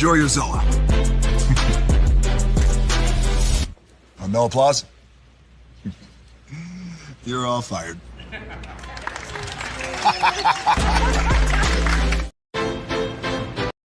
enjoy your Zola. No applause? You're all fired.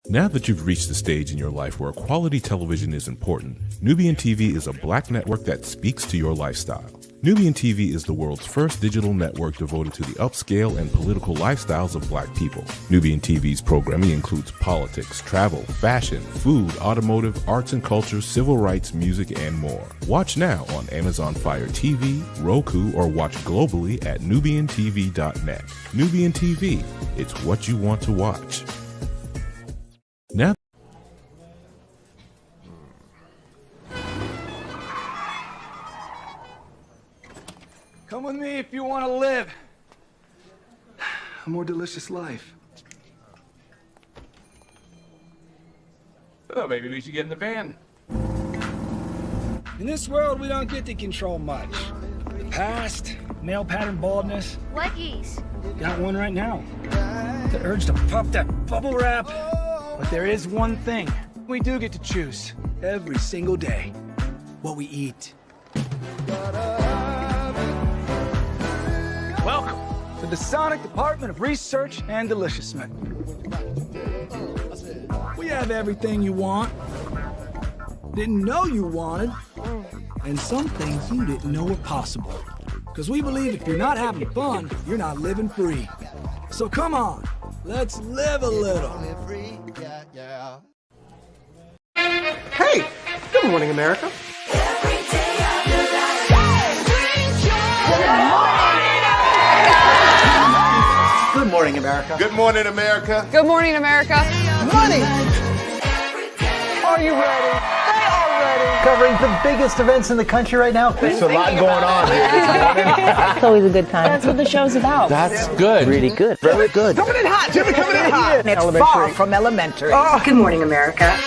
Now that you've reached the stage in your life where quality television is important, Nubian TV is a black network that speaks to your lifestyle. Nubian TV is the world's first digital network devoted to the upscale and political lifestyles of black people. Nubian TV's programming includes politics, travel, fashion, food, automotive, arts and culture, civil rights, music, and more. Watch now on Amazon Fire TV, Roku, or watch globally at nubiantv.net. Nubian TV, it's what you want to watch. Now, come with me if you want to live a more delicious life. Oh, maybe we should get in the van. In this world, we don't get to control much. The past, male pattern baldness. What geese? Got one right now. The urge to pop that bubble wrap. But there is one thing we do get to choose every single day: what we eat. Welcome to the Sonic Department of Research and Deliciousment. We have everything you want, didn't know you wanted, and some things you didn't know were possible. Because we believe if you're not having fun, you're not living free. So come on, let's live a little. Hey! Good morning, America. Good morning, America. Good morning, America. Good morning, America. Money! Are you ready? They are ready. Covering the biggest events in the country right now. There's a lot going on here this morning. It's always a good time. That's what the show's about. That's good. Really good. Very good. Coming in hot, Jimmy, coming in hot. It's far from elementary. Oh. Good morning, America.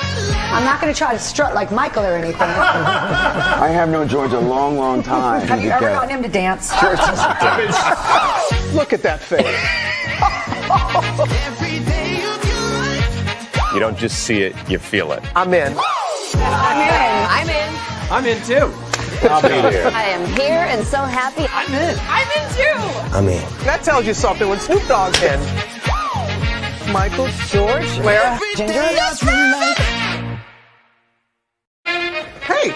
I'm not going to try to strut like Michael or anything. I have known George a long, long time. Have you ever gotten him to dance? Look at that face. You don't just see it, you feel it. I'm in. I'm in. I'm in too. I'll be there. I am here and so happy. I'm in. I'm in too. I'm in. That tells you something when Snoop Dogg's in. Michael, George, where? Ginger. Hey!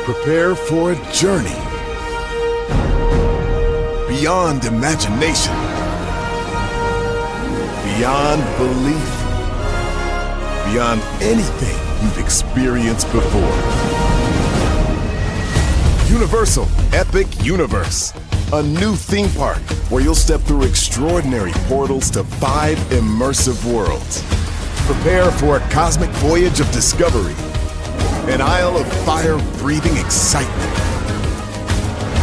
Prepare for a journey beyond imagination, beyond belief, beyond anything you've experienced before. Universal Epic Universe, a new theme park where you'll step through extraordinary portals to 5 immersive worlds. Prepare for a cosmic voyage of discovery, an isle of fire-breathing excitement,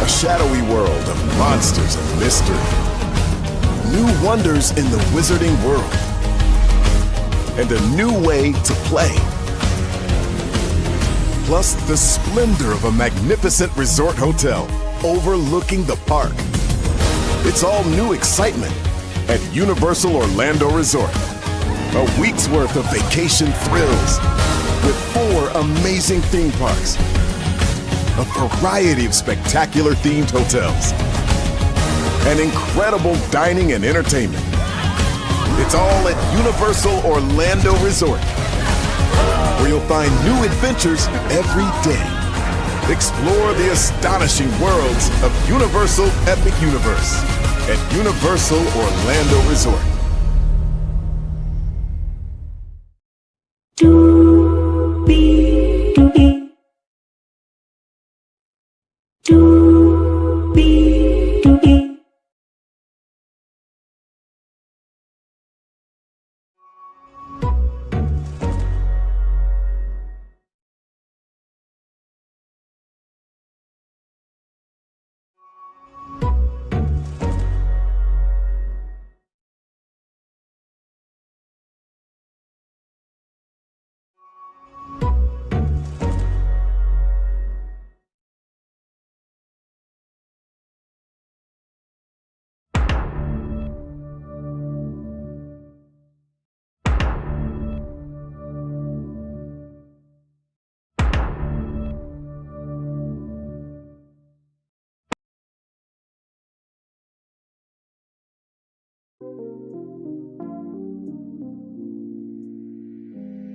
a shadowy world of monsters and mystery, new wonders in the wizarding world, and a new way to play. Plus the splendor of a magnificent resort hotel overlooking the park. It's all new excitement at Universal Orlando Resort. A week's worth of vacation thrills with 4 amazing theme parks, a variety of spectacular themed hotels, and incredible dining and entertainment. It's all at Universal Orlando Resort, where you'll find new adventures every day. Explore the astonishing worlds of Universal Epic Universe at Universal Orlando Resort.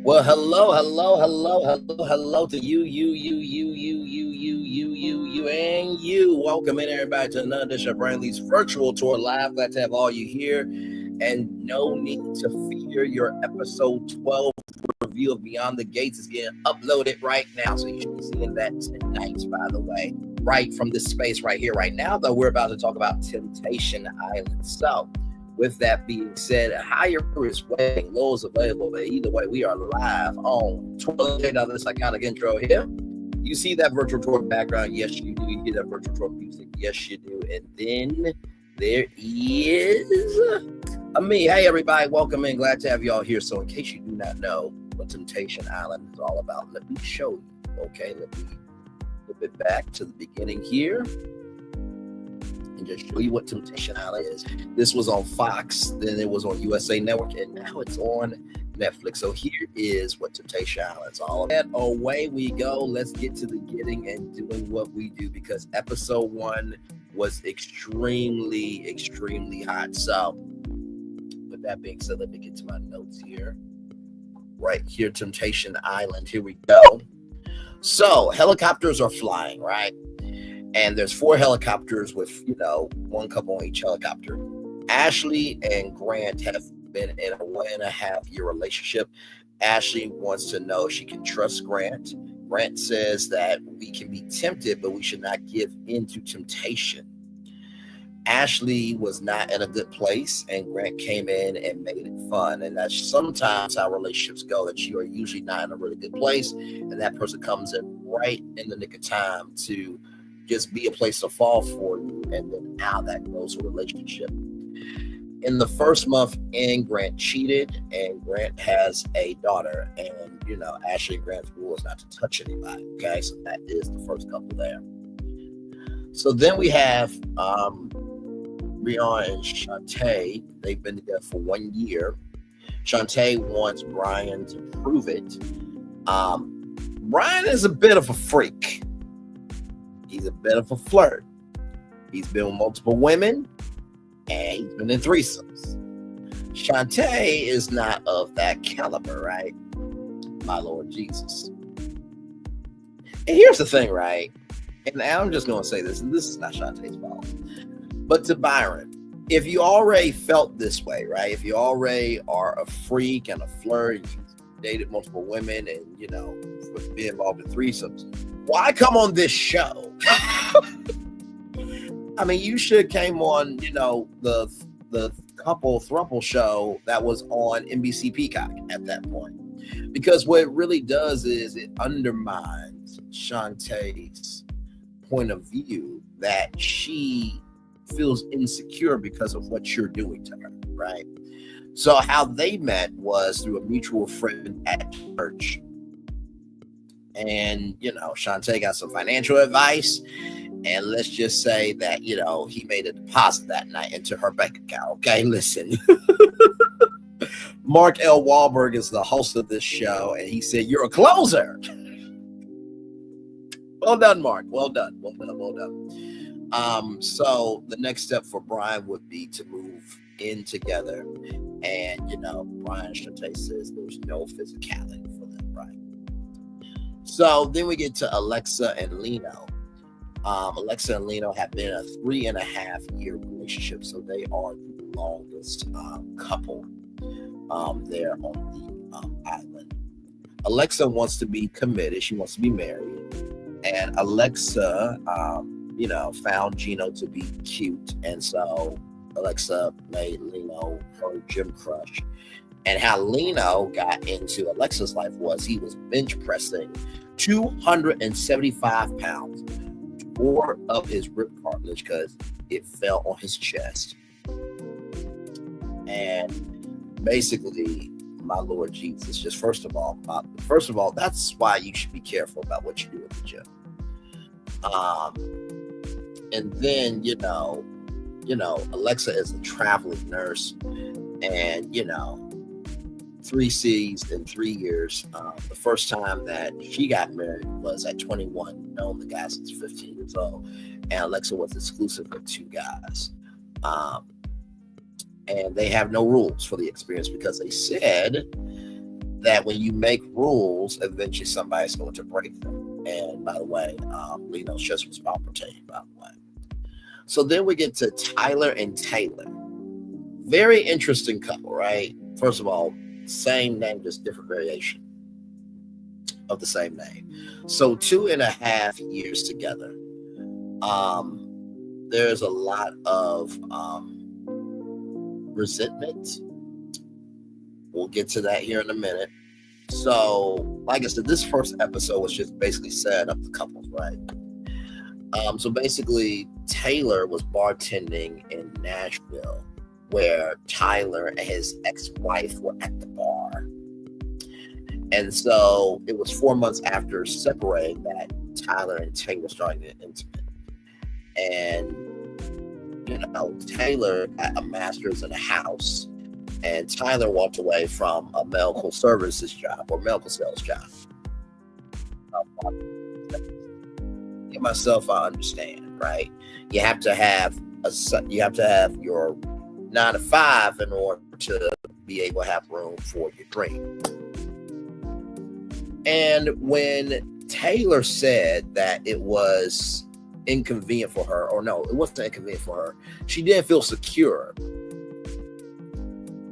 Well, hello to you, and you. Welcome in, everybody, to another edition of Brandley's Virtual Tour Live. Glad to have all you here, and no need to fear. Your episode 12 review of Beyond the Gates is getting uploaded right now, so you should be seeing that tonight, by the way, right from this space right here, right now, though. We're about to talk about Temptation Island. So, with that being said, higher is waiting, low is available, but either way, we are live on Twitter. Now, this iconic intro here. You see that virtual tour background? Yes, you do. You hear that virtual tour music? Yes, you do. And then there is me. Hey, everybody, welcome in. Glad to have you all here. So, in case you do not know what Temptation Island is all about, let me show you. Okay, let me flip it back to the beginning here and just show you what Temptation Island is. This was on Fox, then it was on USA Network, and now it's on Netflix. So here is what Temptation Island is all about. Away we go. Let's get to the getting and doing what we do, because episode 1 was extremely hot. So with that being said, let me get to my notes here. Right here, Temptation Island. Here we go. So helicopters are flying, right? And there's 4 helicopters with, one couple on each helicopter. Ashley and Grant have been in a 1.5 year relationship. Ashley wants to know if she can trust Grant. Grant says that we can be tempted, but we should not give in to temptation. Ashley was not in a good place, and Grant came in and made it fun. And that's sometimes how relationships go, that you are usually not in a really good place, and that person comes in right in the nick of time to just be a place to fall for you, and then now that grows a relationship. In the first month in, Grant cheated, and Grant has a daughter, and Ashley and Grant's rule is not to touch anybody. Okay, so that is the first couple there. So then we have Rion and Shantae. They've been together for 1 year. Shantae wants Brian to prove it. Brian is a bit of a freak. He's a bit of a flirt. He's been with multiple women, and he's been in threesomes. Shantae is not of that caliber, right? My Lord Jesus. And here's the thing, right? And I'm just going to say this, and this is not Shantae's fault. But to Byron, if you already felt this way, right? If you already are a freak and a flirt, and you dated multiple women, and, be involved in threesomes, why come on this show? I mean, you should came on, the couple thruple show that was on NBC Peacock at that point. Because what it really does is it undermines Shantae's point of view that she feels insecure because of what you're doing to her, right? So how they met was through a mutual friend at church. And, Shantae got some financial advice, and let's just say that, he made a deposit that night into her bank account. Okay, listen. Mark L. Wahlberg is the host of this show, and he said, "You're a closer." Well done, Mark. Well done. So the next step for Brian would be to move in together. And, Brian and Shantae says there's no physicality for them, right? So then we get to Alexa and Lino. Alexa and Lino have been a 3.5 year relationship, so they are the longest couple there on the island. Alexa wants to be committed. She wants to be married. And Alexa, found Gino to be cute. And so Alexa made Lino her gym crush. And how Lino got into Alexa's life was he was bench pressing 275 pounds, tore up his rib cartilage because it fell on his chest. And basically, my Lord Jesus, just first of all, that's why you should be careful about what you do at the gym. And then, Alexa is a traveling nurse, and, 3 C's in 3 years. The first time that she got married was at 21, known the guy since 15 years old. And Alexa was exclusive with 2 guys. And they have no rules for the experience because they said that when you make rules, eventually somebody's going to break them. And by the way, Leno's just was Palpatine, by the way. So then we get to Tyler and Taylor. Very interesting couple, right? First of all, same name, just different variation of the same name. So 2.5 years together. There's a lot of resentment. We'll get to that here in a minute. So, like I said, this first episode was just basically setting up the couples, right? So basically, Taylor was bartending in Nashville, where Tyler and his ex-wife were at the bar. And so it was 4 months after separating that Tyler and Taylor started getting intimate. And, Taylor got a master's in a house, and Tyler walked away from a medical services job or medical sales job. Myself, I understand, right? You have to have your 9 to 5 in order to be able to have room for your dream. And when Taylor said that it was inconvenient for her, or no, it wasn't inconvenient for her, she didn't feel secure.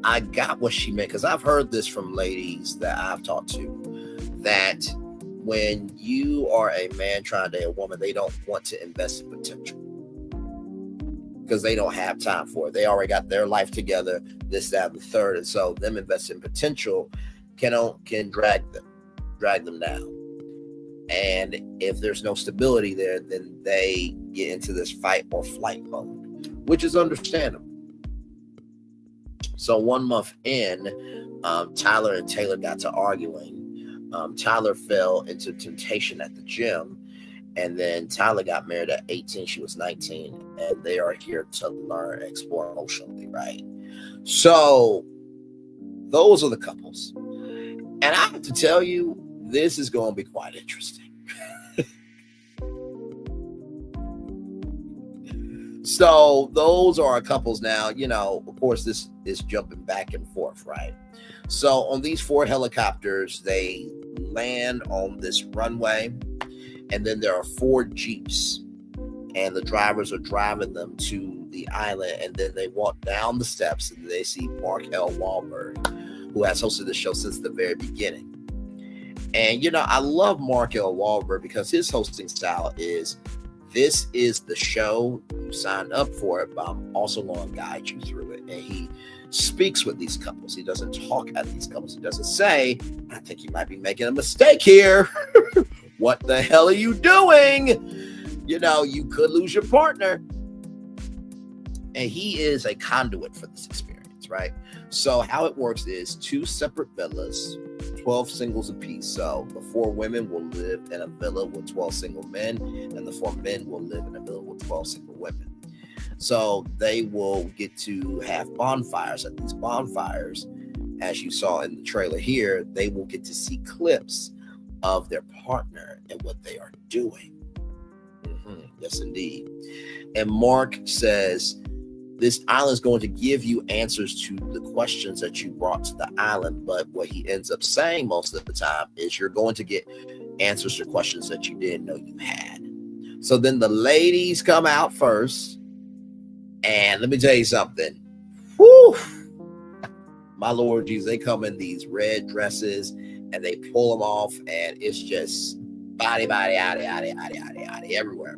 I got what she meant, because I've heard this from ladies that I've talked to, that when you are a man trying to date a woman, they don't want to invest in potential because they don't have time for it. They already got their life together, this, that, and the third. And so them investing in potential can drag them down. And if there's no stability there, then they get into this fight or flight mode, which is understandable. So 1 month in, Tyler and Taylor got to arguing. Tyler fell into temptation at the gym, and then Tyler got married at 18. She was 19, and they are here to learn, explore emotionally, right? So those are the couples. And I have to tell you, this is going to be quite interesting. So those are our couples now. Of course, this is jumping back and forth, right? So on these 4 helicopters, they land on this runway, and then there are 4 Jeeps, and the drivers are driving them to the island, and then they walk down the steps, and they see Mark L. Wahlberg, who has hosted the show since the very beginning. And, I love Mark L. Wahlberg because his hosting style is, this is the show, you signed up for it, but I'm also going to guide you through it. And he speaks with these couples. He doesn't talk at these couples. He doesn't say, I think you might be making a mistake here. What the hell are you doing? You could lose your partner. And he is a conduit for this experience, right? So how it works is 2 separate villas, 12 singles apiece. So the 4 women will live in a villa with 12 single men, and the 4 men will live in a villa with 12 single women. So they will get to have bonfires. At these bonfires, as you saw in the trailer here, they will get to see clips of their partner and what they are doing. Yes, indeed. And Mark says, this island is going to give you answers to the questions that you brought to the island. But what he ends up saying most of the time is you're going to get answers to questions that you didn't know you had. So then the ladies come out first. And let me tell you something. Whew. My Lord Jesus, they come in these red dresses and they pull them off. And it's just body, everywhere.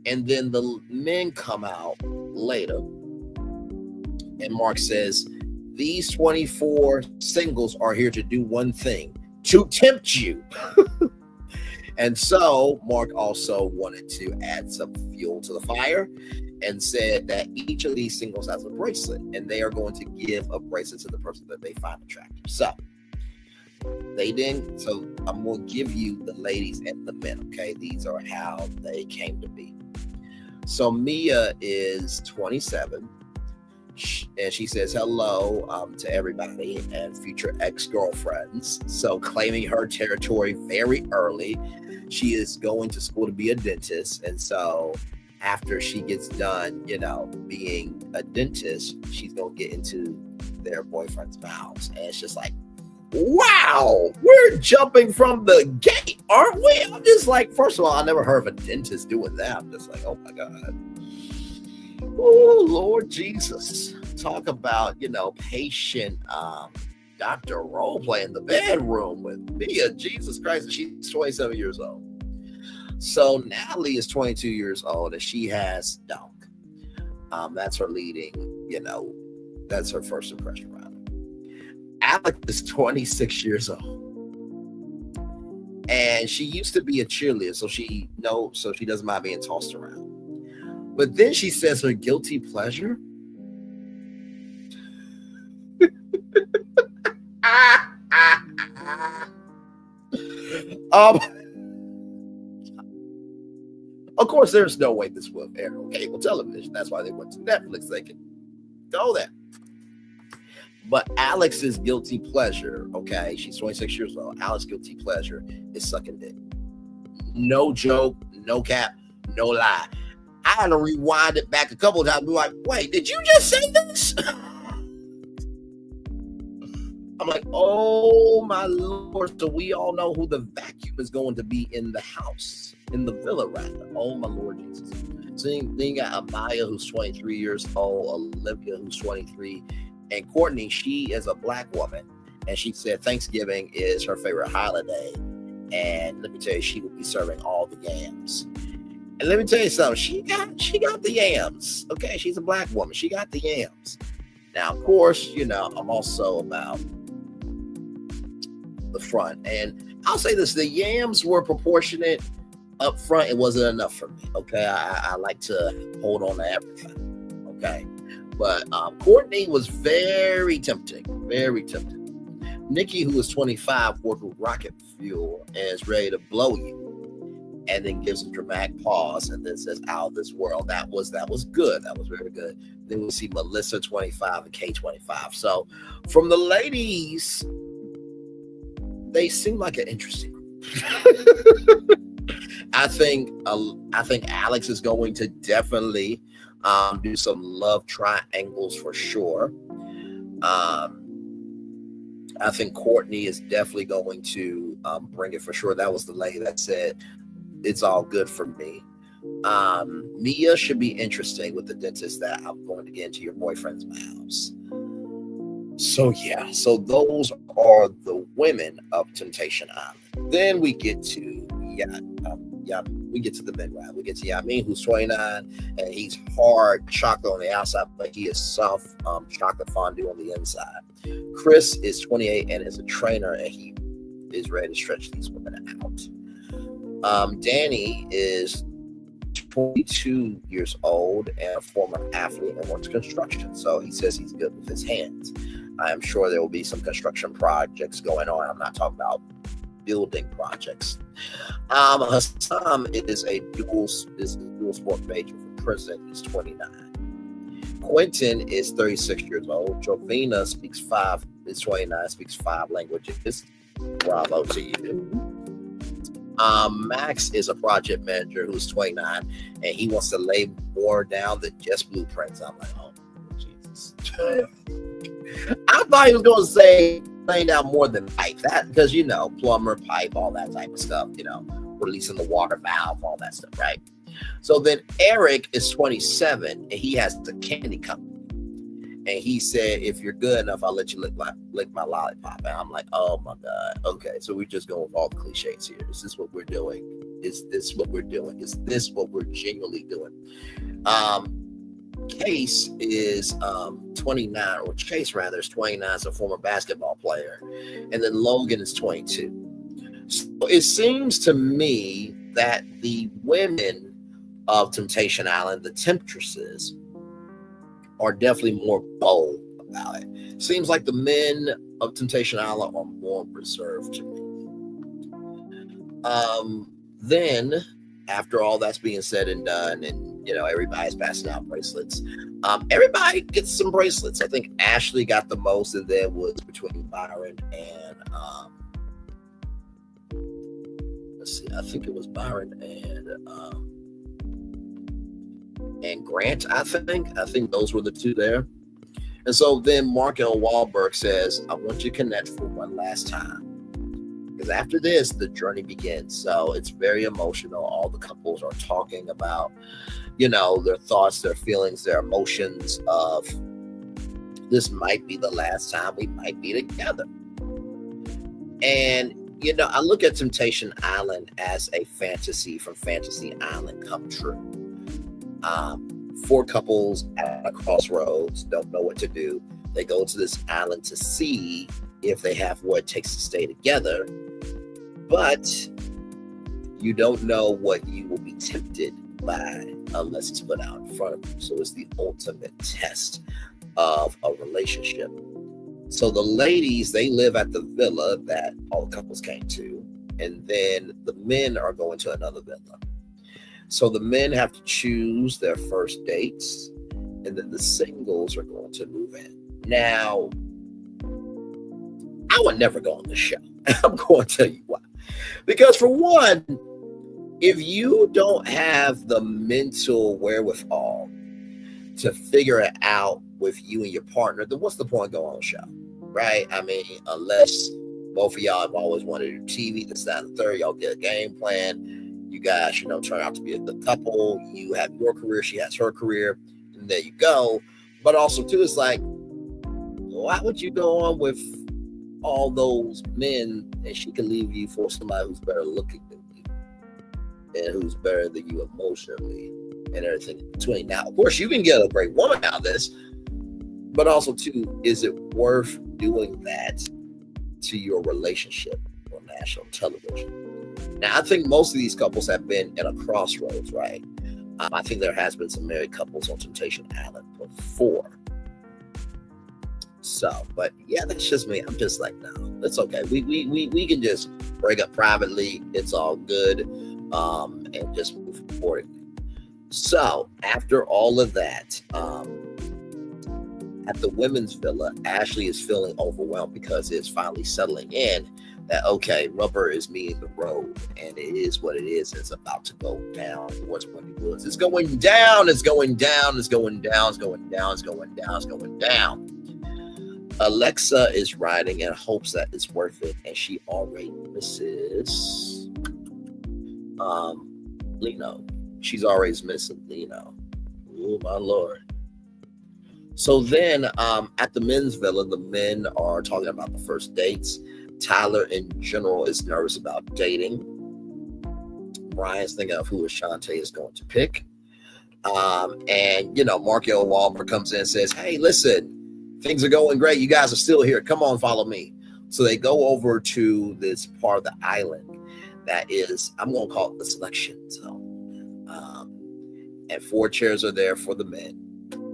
And then the men come out later, and Mark says, these 24 singles are here to do one thing, to tempt you. And so Mark also wanted to add some fuel to the fire and said that each of these singles has a bracelet, and they are going to give a bracelet to the person that they find attractive. So I'm going to give you the ladies and the men, okay? These are how they came to be. So Mia is 27, and she says hello to everybody and future ex-girlfriends. So claiming her territory very early. She is going to school to be a dentist, and so after she gets done, being a dentist, she's going to get into their boyfriend's mouths. And it's just like, Wow, we're jumping from the gate, aren't we? I'm just like, first of all, I never heard of a dentist doing that. I'm just like, oh my God. Oh, Lord Jesus. Talk about, patient Dr. Role play in the bedroom with Mia. Jesus Christ, and she's 27 years old. So Natalie is 22 years old, and she has Dunk. That's her leading, that's her first impression around her. Alex is 26 years old. And she used to be a cheerleader, so she doesn't mind being tossed around. But then she says her guilty pleasure. Of course, there's no way this will air on cable television. That's why they went to Netflix. They can go there. But Alex's guilty pleasure, okay, she's 26 years old. Alex's guilty pleasure is sucking dick. No joke, no cap, no lie. I had to rewind it back a couple of times and be like, wait, did you just say this? I'm like, oh my Lord. So we all know who the vacuum is going to be in the house, in the villa rather. Oh my Lord Jesus. So then you got Amaya, who's 23 years old, Olivia, who's 23, and Courtney, she is a Black woman. And she said Thanksgiving is her favorite holiday. And let me tell you, she will be serving all the yams. And let me tell you something, she got the yams. Okay, she's a Black woman. She got the yams. Now, of course, I'm also about the front. And I'll say this, the yams were proportionate up front. It wasn't enough for me. Okay, I like to hold on to everything. Okay. But Courtney was very tempting. Very tempting. Nikki, who is 25, poured rocket fuel and is ready to blow you. And then gives a dramatic pause and then says, out of this world. That was good. That was very good. Then we see Melissa, 25, and Kay, 25. So from the ladies, they seem like an interesting group. I think Alex is going to definitely do some love triangles for sure. I think Courtney is definitely going to bring it for sure. That was the lady that said, it's all good for me. Mia should be interesting with the dentist that I'm going to get into your boyfriend's mouths. So yeah, so those are the women of Temptation Island. Then we get to we get to the men, right? We get to Yamin, who's 29, and he's hard chocolate on the outside, but he is soft chocolate fondue on the inside. Chris is 28 and is a trainer, and he is ready to stretch these women out. Danny is 22 years old and a former athlete and works construction. So he says he's good with his hands. I am sure there will be some construction projects going on. I'm not talking about building projects. Hassan is a dual sport major from prison. He's 29. Quentin is 36 years old. Jovina is 29, speaks 5 languages. Bravo to you. Max is a project manager who's 29, and he wants to lay more down than just blueprints. I'm like, oh, Jesus. I thought he was going to say laying down more than pipe. That, because, plumber, pipe, all that type of stuff, releasing the water valve, all that stuff, right? So then Eric is 27, and he has the candy company. And he said, if you're good enough, I'll let you lick my lollipop. And I'm like, oh my God. Okay, so we're just going with all the cliches here. Is this what we're doing? Is this what we're doing? Is this what we're genuinely doing? Case is 29, or Chase rather is 29, is a former basketball player. And then Logan is 22. So it seems to me that the women of Temptation Island, the temptresses, are definitely more bold about it. Seems like the men of Temptation Island are more reserved to me. Then, after all that's being said and done, and everybody's passing out bracelets, everybody gets some bracelets. I think Ashley got the most, and then was between Byron and let's see, I think it was Byron and Grant. I think those were the two there. And so then Markel Wahlberg says, I want you to connect for one last time. Because after this, the journey begins. So it's very emotional. All the couples are talking about, you know, their thoughts, their feelings, their emotions of this might be the last time we might be together. And, you know, I look at Temptation Island as a fantasy from Fantasy Island come true. 4 couples at a crossroads, don't know what to do. They go to this island to see if they have what it takes to stay together, but you don't know what you will be tempted by unless it's put out in front of you. So it's the ultimate test of a relationship. So the ladies, they live at the villa that all the couples came to, and then the men are going to another villa. So the men have to choose their first dates, and then the singles are going to move in. Now, I would never go on the show. I'm going to tell you why. Because for one, if you don't have the mental wherewithal to figure it out with you and your partner, then what's the point going on the show, right? I mean, unless both of y'all have always wanted to do TV, this, that, and the third, y'all get a game plan. You guys, you know, turn out to be a good couple. You have your career, she has her career, and there you go. But also, too, it's like, why would you go on with all those men and she can leave you for somebody who's better looking than you and who's better than you emotionally and everything in between? Now, of course, you can get a great woman out of this, but also, too, is it worth doing that to your relationship on national television? Now, I think most of these couples have been at a crossroads, right? I think there has been some married couples on Temptation Island before. So, but yeah, that's just me. I'm just like, no, it's okay. We can just break up privately. It's all good, and just move forward. So, after all of that, at the women's villa, Ashley is feeling overwhelmed because it's finally settling in that, okay, rubber is meeting the road, and it is what it is. It's about to go down towards Wendy Woods. It's going down, it's going down, it's going down, it's going down, it's going down, it's going down. Alexa is riding in hopes that it's worth it, and she already misses Lino. She's always missing Lino. Oh, my Lord. So then at the men's villa, the men are talking about the first dates. Tyler, in general, is nervous about dating. Brian's thinking of who Ashante is going to pick. And, you know, Markel Wahlberg comes in and says, hey, listen, things are going great. You guys are still here. Come on, follow me. So they go over to this part of the island that is, I'm going to call it the selection zone. And 4 chairs are there for the men.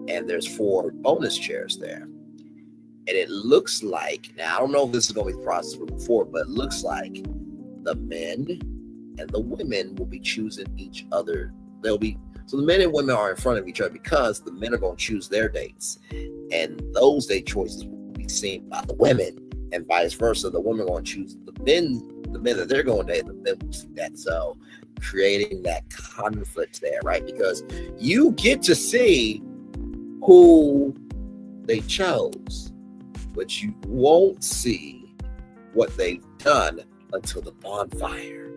And there's 4 bonus chairs there. And it looks like, now I don't know if this is going to be the process from before, but it looks like the men and the women will be choosing each other. So the men and women are in front of each other because the men are going to choose their dates. And those date choices will be seen by the women, and vice versa. The women are going to choose the men that they're going to date, the men will see that. So creating that conflict there, right? Because you get to see who they chose, but you won't see what they've done until the bonfire.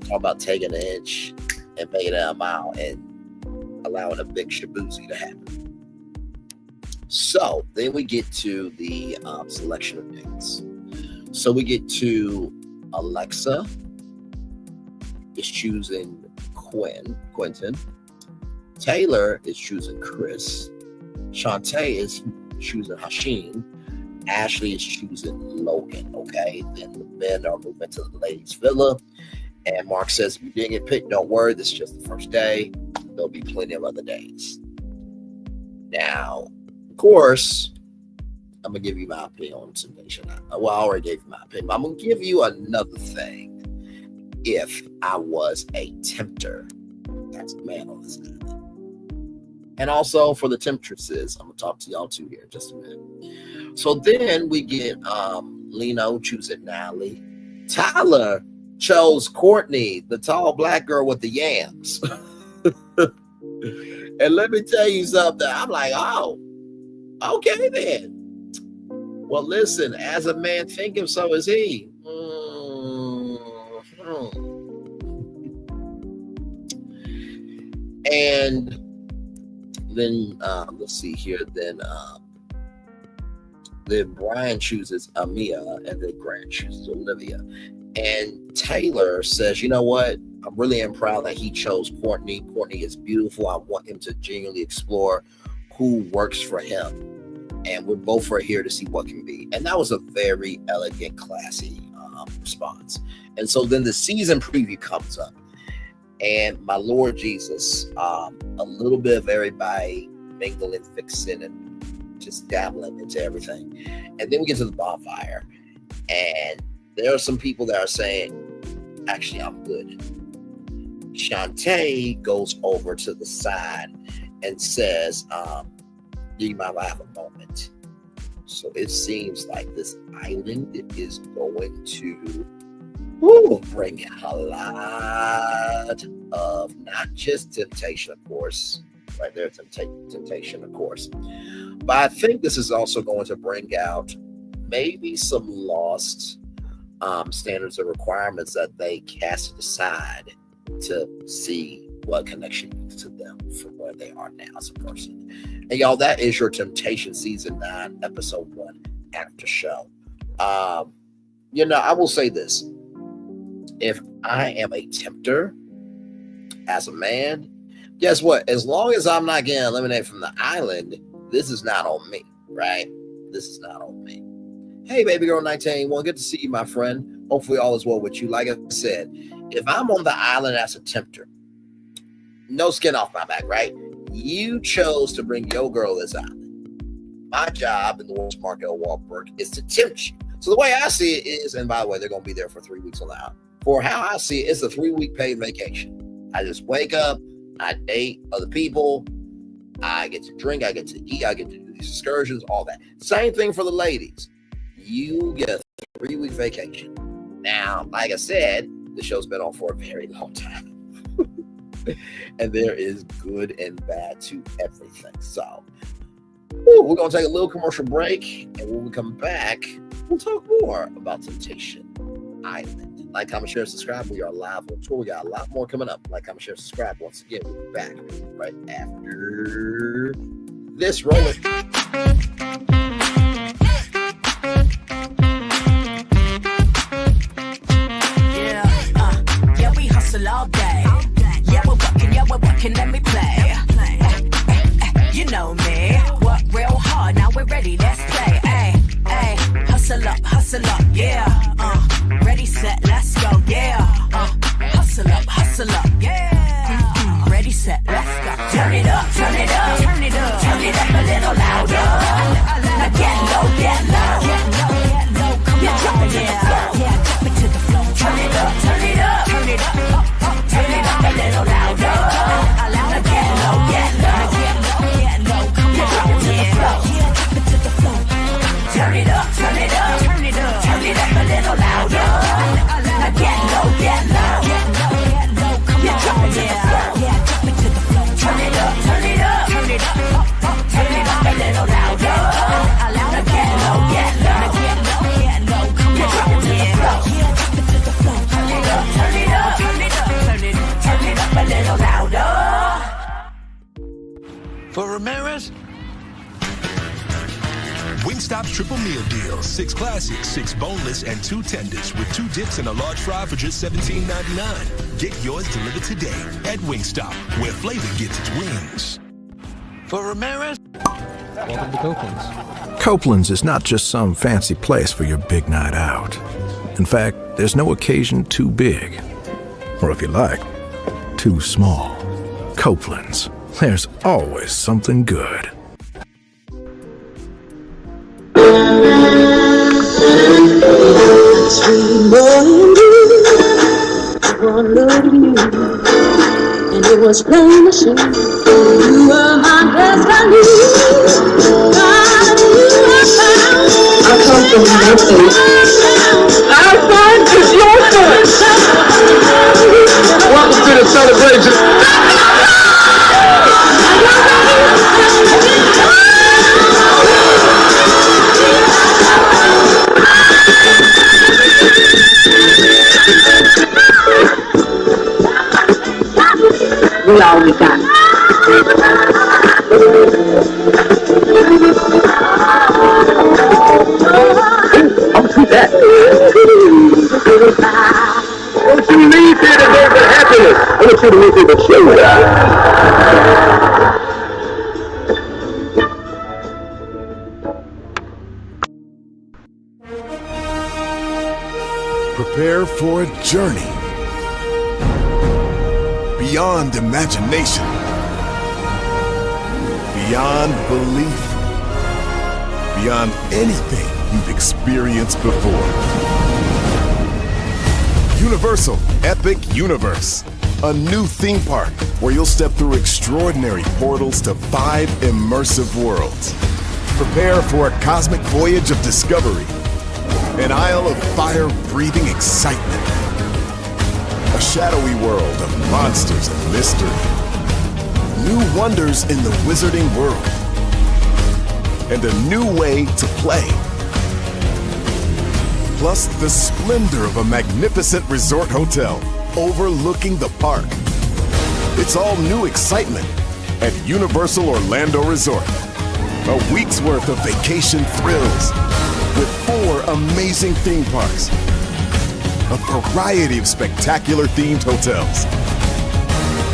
Talk about taking an inch and making it a mile and allowing a big shabuzi to happen. So then we get to the selection of dates. So we get to Alexa is choosing Quentin. Taylor is choosing Chris. Shantae is choosing Hashim. Ashley is choosing Logan. Okay, then the men are moving to the ladies' villa. And Mark says, if you didn't get picked, don't worry. This is just the first day. There'll be plenty of other days. Now, of course, I'm going to give you my opinion on Temptation. Well, I already gave you my opinion, but I'm going to give you another thing. If I was a tempter, that's a man on this island. And also for the temptresses, I'm going to talk to y'all too here in just a minute. So then we get Lino choosing Natalie. Tyler chose Courtney, the tall black girl with the yams. And let me tell you something. I'm like, oh, Okay, then. Well, listen, as a man thinketh, so is he. And then let's see here. Then Brian chooses Amia, and then Grant chooses Olivia. And Taylor says, you know what? I really am proud that he chose Courtney. Courtney is beautiful. I want him to genuinely explore who works for him. And we're both are here to see what can be. And that was a very elegant, classy response. And so then the season preview comes up. And my Lord Jesus, a little bit of everybody mingling, fixing, and just dabbling into everything. And then we get to the bonfire. And there are some people that are saying, actually, I'm good. Shantae goes over to the side and says, do you mind if I have a moment? So it seems like this island is going to bring a lot of not just temptation, of course, right there, temptation, of course. But I think this is also going to bring out maybe some lost standards and requirements that they cast aside to see what connection means to them from where they are now as a person. And y'all, that is your Temptation Season 9, Episode 1 after show. I will say this. If I am a tempter as a man, guess what? As long as I'm not getting eliminated from the island, this is not on me, right? This is not on me. Hey, baby girl 19, well, good to see you, my friend. Hopefully all is well with you. Like I said, if I'm on the island as a tempter, no skin off my back, right? You chose to bring your girl this island. My job in the world's market of Wahlberg is to tempt you. So the way I see it is, and by the way, they're going to be there for 3 weeks on the island. For how I see it, it's a 3-week paid vacation. I just wake up, I date other people, I get to drink, I get to eat, I get to do these excursions, all that. Same thing for the ladies. You get a 3-week vacation. Now, like I said, the show's been on for a very long time. And there is good and bad to everything. So, we're going to take a little commercial break. And when we come back, we'll talk more about Temptation Island. Like, comment, share, subscribe. We are live on tour. We got a lot more coming up. Like, comment, share, subscribe. Once again, we'll be back right after this. Roll it. Yeah, we hustle all day. Yeah, we're working, let me play. You know me. Work real hard, now we're ready, let's play. Hustle up, yeah. Ready, set, let's go, yeah. Hustle up, yeah. Ready, set, let's go. Turn it up, turn it up, turn it up. Turn it up a little louder. Now get low, get low. Get low, get low, come on. Drop it to the floor. Yeah, drop it to the floor. Turn it up, turn it up, turn it up. Turn it up a little louder. Now get low, get low. Get low, come on. Drop it to the floor. Yeah, drop it to the floor. Turn it up, turn it up, turn it up. Turn it up a little louder. Now get low, get low. Get low, come on. Drop it to the floor. Yeah, drop it to the floor. Turn it up, turn it up, turn it up. Turn it up a little louder. Now get low, get low. Get low, come on. Drop it to the floor. Yeah, drop it to the floor. Turn it up, turn it up, turn it up, turn it up. Turn it up a little louder. For Ramirez, Wingstop's triple meal deal. 6 classics, 6 boneless, and 2 tenders with 2 dips and a large fry for just $17.99. Get yours delivered today at Wingstop, where flavor gets its wings. For Ramirez. Welcome to Copeland's. Copeland's is not just some fancy place for your big night out. In fact, there's no occasion too big. Or if you like, too small. Copeland's. There's always something good. Sweet boy, I wanted you, and it was plain to see you were my destiny. God, you were found. I come from nothing. Our son is your son. Welcome to the celebration. We always got it. I'll see that. Don't you leave here today with happiness. I want you to leave here with joy. Prepare for a journey beyond imagination, beyond belief, beyond anything you've experienced before. Universal Epic Universe, a new theme park where you'll step through extraordinary portals to 5 immersive worlds. Prepare for a cosmic voyage of discovery, an isle of fire-breathing excitement, a shadowy world of monsters and mystery, new wonders in the wizarding world, and a new way to play. Plus the splendor of a magnificent resort hotel overlooking the park. It's all new excitement at Universal Orlando Resort. A week's worth of vacation thrills with 4 amazing theme parks, a variety of spectacular themed hotels,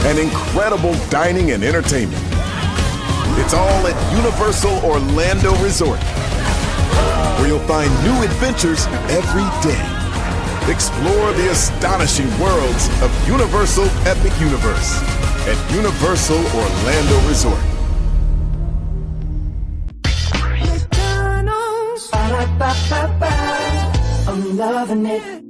and incredible dining and entertainment. It's all at Universal Orlando Resort, where you'll find new adventures every day. Explore the astonishing worlds of Universal Epic Universe at Universal Orlando Resort. I'm loving it.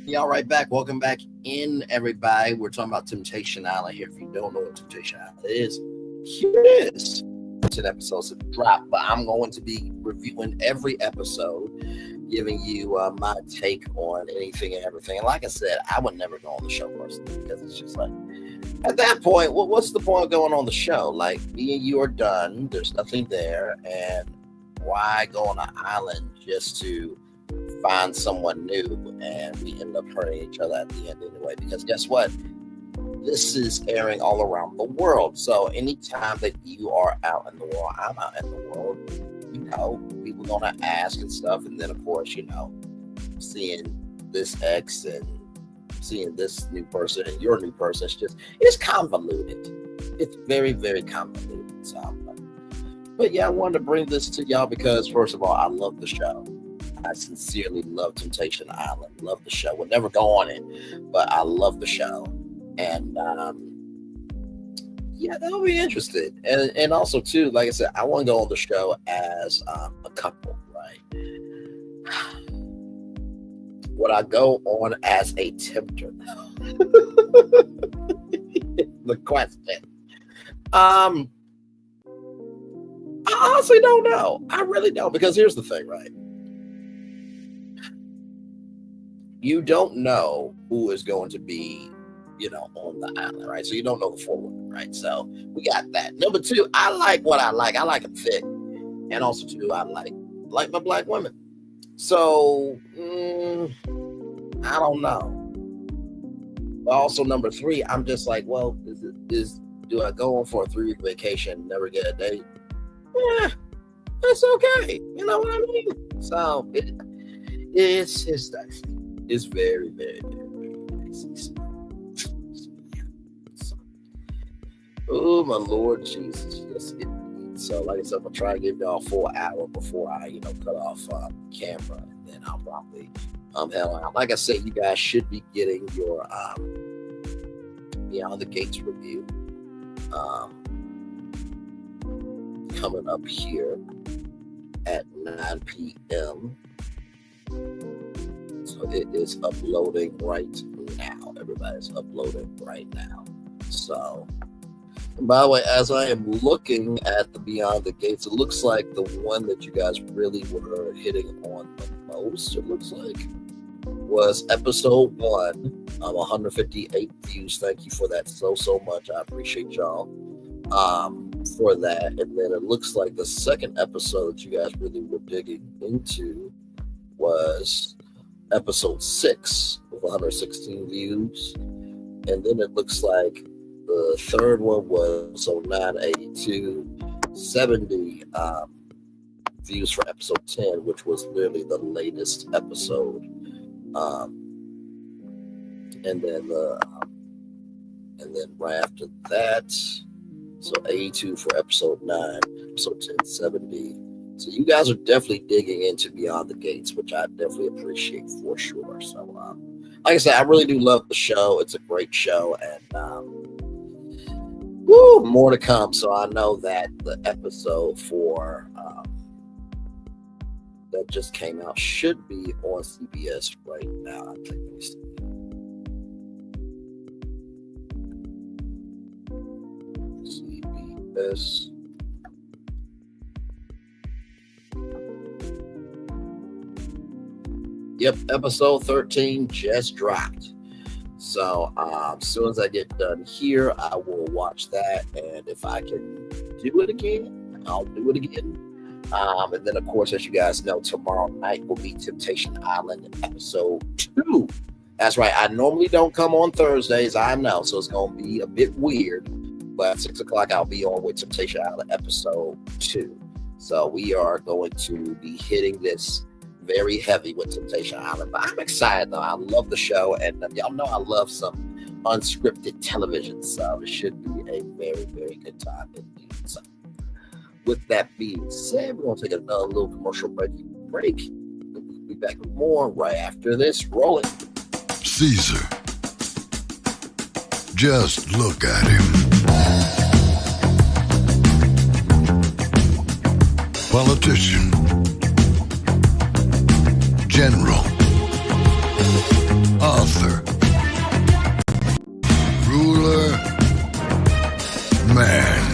Y'all right back. Welcome back in, everybody. We're talking about Temptation Island here. If you don't know what Temptation Island is, here it is. 10 episodes have dropped, but I'm going to be reviewing every episode, giving you my take on anything and everything. And like I said, I would never go on the show personally, because it's just like, at that point, well, what's the point of going on the show? Like, me and you are done. There's nothing there. And why go on an island just to find someone new? And we end up hurting each other at the end anyway, because guess what? This is airing all around the world. So anytime that you are out in the world, I'm out in the world, you know, people gonna ask and stuff. And then of course, you know, seeing this ex and seeing this new person and your new person, it's convoluted. It's very, very convoluted. So, but yeah, I wanted to bring this to y'all because first of all, I love the show. I sincerely love Temptation Island. Love the show. We'll never go on it, but I love the show. And yeah, that'll be interested. And also too, like I said, I want to go on the show as a couple, right? Would I go on as a tempter? The question. I honestly don't know. I really don't, because here's the thing, right? You don't know who is going to be, you know, on the island, right? So you don't know the full women, right? So we got that. Number 2, I like what I like. I like them thick. And also too, I like my black women. So I don't know. But also number 3, I'm just like, well, do I go on for a 3-week vacation and never get a date? Yeah, that's okay. You know what I mean? So it's dicey. It's very, very, very, very dicey. Oh my Lord Jesus. Yes, indeed. So like I said, I'm gonna try to give y'all a full hour before I, you know, cut off camera, and then I'll probably head on. Like I said, you guys should be getting your Beyond the Gates review coming up here at 9 p.m. So it is uploading right now. Everybody's uploading right now. So, and by the way, as I am looking at the Beyond the Gates, it looks like the one that you guys really were hitting on the most, it looks like, was episode 1, 158 views. Thank you for that so much. I appreciate y'all for that. And then it looks like the second episode that you guys really were digging into was episode 6 with 116 views. And then it looks like the third one was 982, 70 views for episode 10, which was literally the latest episode. And then right after that, so 82 for episode 9, episode 10, 70. So you guys are definitely digging into Beyond the Gates, which I definitely appreciate for sure. So, like I said, I really do love the show. It's a great show, and more to come. So I know that the episode for that just came out should be on CBS right now. I think. Let me see. CBS. Yep, episode 13 just dropped. So as soon as I get done here, I will watch that. And if I can do it again, I'll do it again. And then, of course, as you guys know, tomorrow night will be Temptation Island episode 2. That's right. I normally don't come on Thursdays, I know. So it's going to be a bit weird. But at 6 o'clock, I'll be on with Temptation Island episode 2. So we are going to be hitting this very heavy with Temptation Island. But I'm excited, though. I love the show. And y'all know I love some unscripted television. So it should be a very, very good time indeed. So with that being said, we're going to take another little commercial break. We'll be back with more right after this. Roll it. Caesar. Just look at him. Politician. General. Author. Ruler. Man.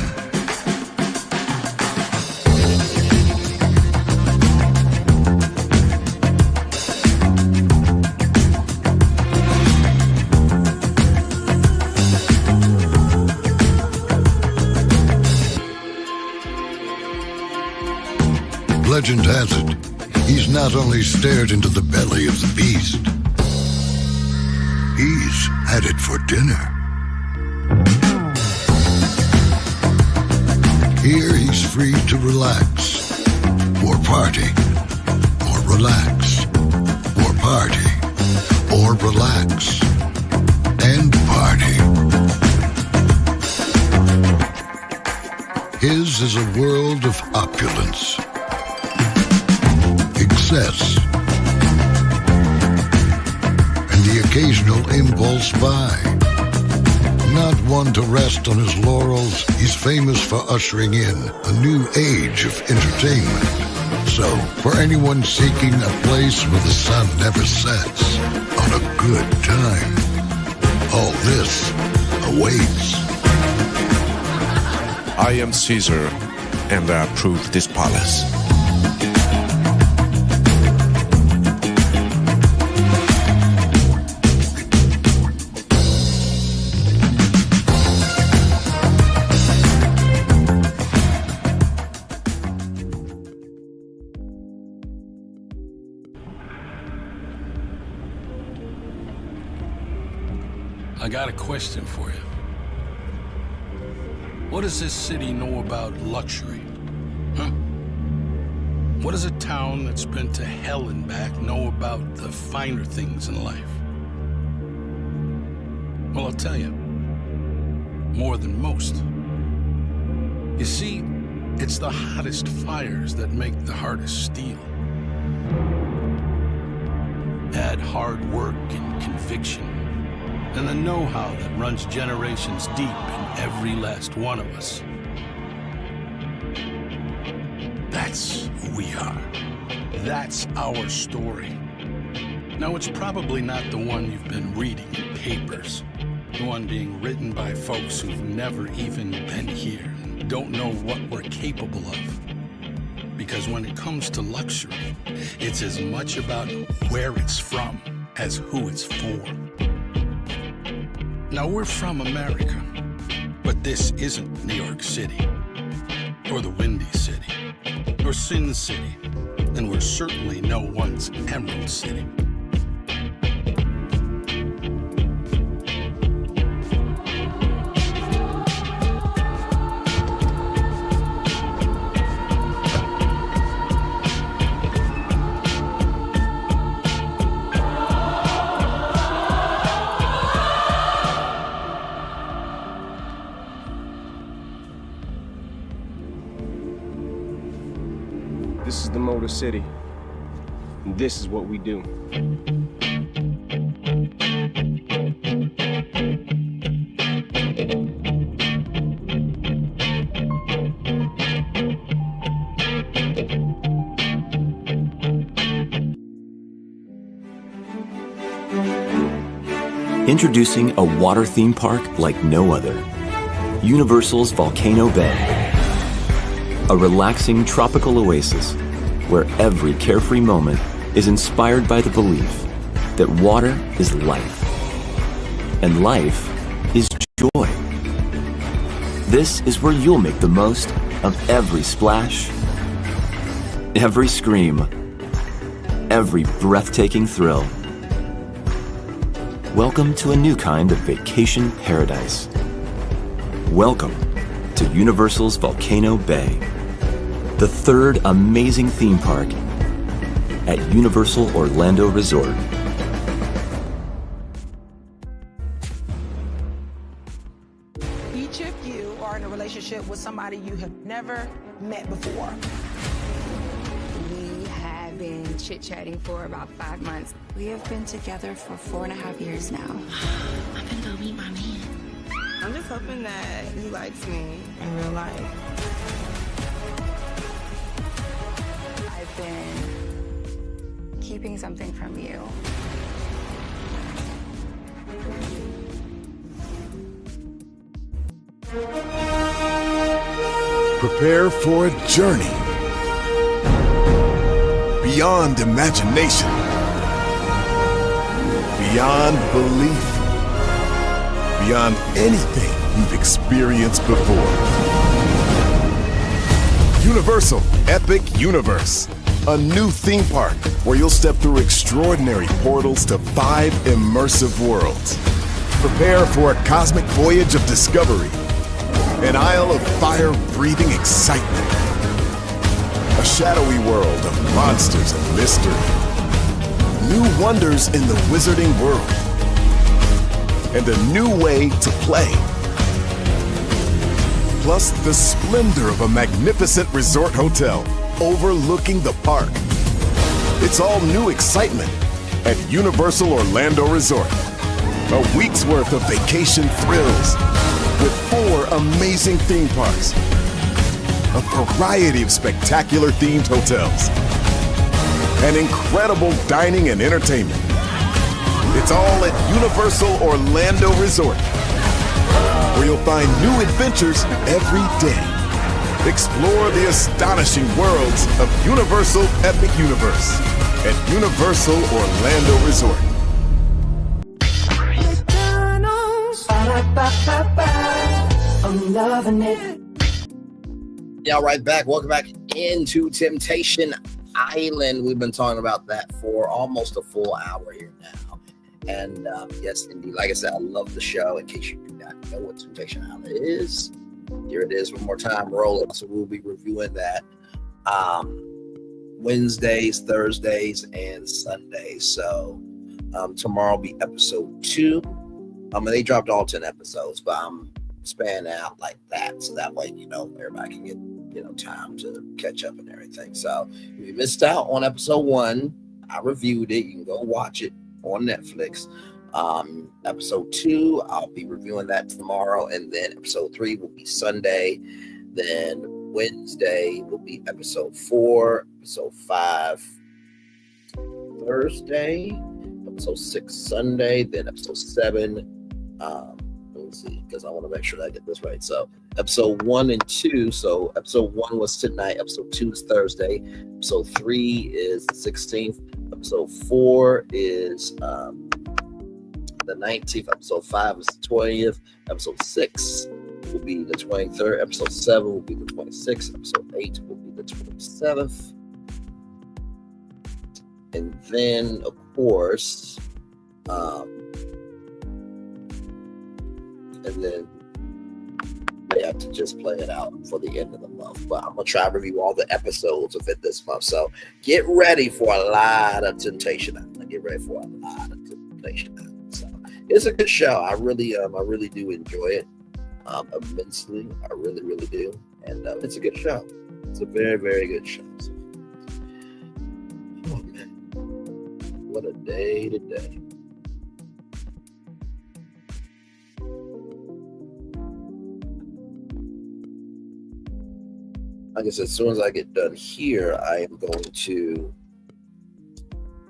Legend has it, he's not only stared into the belly of the beast, he's had it for dinner. Here he's free to relax, or party, or relax, or party, or relax, and party. His is a world of opulence, excess, and the occasional impulse buy. Not one to rest on his laurels, he's famous for ushering in a new age of entertainment. So, for anyone seeking a place where the sun never sets on a good time, all this awaits. I am Caesar, and I approve this palace. I got a question for you. What does this city know about luxury? Huh? What does a town that's been to hell and back know about the finer things in life? Well, I'll tell you. More than most. You see, it's the hottest fires that make the hardest steel. Add hard work and conviction, and the know-how that runs generations deep in every last one of us. That's who we are. That's our story. Now, it's probably not the one you've been reading in papers. The one being written by folks who've never even been here and don't know what we're capable of. Because when it comes to luxury, it's as much about where it's from as who it's for. Now, we're from America, but this isn't New York City, or the Windy City, or Sin City, and we're certainly no one's Emerald City. is the Motor City, and this is what we do. Introducing a water theme park like no other. Universal's Volcano Bay. A relaxing tropical oasis where every carefree moment is inspired by the belief that water is life. And life is joy. This is where you'll make the most of every splash, every scream, every breathtaking thrill. Welcome to a new kind of vacation paradise. Welcome to Universal's Volcano Bay, the third amazing theme park at Universal Orlando Resort. Each of you are in a relationship with somebody you have never met before. We have been chit-chatting for about 5 months. We have been together for 4.5 years now. I'm gonna go meet my man. I'm just hoping that he likes me in real life. I've been keeping something from you. Prepare for a journey beyond imagination, beyond belief, beyond anything you've experienced before. Universal Epic Universe, a new theme park where you'll step through extraordinary portals to 5 immersive worlds. Prepare for a cosmic voyage of discovery, an isle of fire-breathing excitement, a shadowy world of monsters and mystery, new wonders in the wizarding world, and a new way to play. Plus the splendor of a magnificent resort hotel overlooking the park. It's all new excitement at Universal Orlando Resort. A week's worth of vacation thrills with 4 amazing theme parks, a variety of spectacular themed hotels, and incredible dining and entertainment. It's all at Universal Orlando Resort, where you'll find new adventures every day. Explore the astonishing worlds of Universal Epic Universe at Universal Orlando Resort. I'm loving it. Y'all right back. Welcome back into Temptation Island. We've been talking about that for almost a full hour here now. And yes, indeed, like I said, I love the show. In case you do not know what Temptation Island is, here it is one more time. Roll it. So we'll be reviewing that Wednesdays, Thursdays, and Sundays. So tomorrow will be episode 2. They dropped all 10 episodes, but I'm spanning out like that. So that way, everybody can get, time to catch up and everything. So if you missed out on episode 1, I reviewed it. You can go watch it on Netflix. Episode 2, I'll be reviewing that tomorrow. And then episode 3 will be Sunday. Then Wednesday will be episode 4. Episode 5, Thursday. Episode 6, Sunday. Then episode 7. Let me see, because I want to make sure that I get this right. So episode 1 and 2. So episode 1 was tonight. Episode 2 is Thursday. Episode 3 is the 16th. Episode 4 is the 19th. Episode 5 is the 20th. Episode 6 will be the 23rd. Episode 7 will be the 26th. Episode 8 will be the 27th. And then, of course, and then they have to just play it out for the end of the month. But I'm going to try to review all the episodes of it this month. So get ready for a lot of Temptation Island. Get ready for a lot of Temptation Island. So it's a good show. I really do enjoy it immensely. I really, really do. And it's a good show. It's a very, very good show. So What a day today. I guess as soon as I get done here, I am going to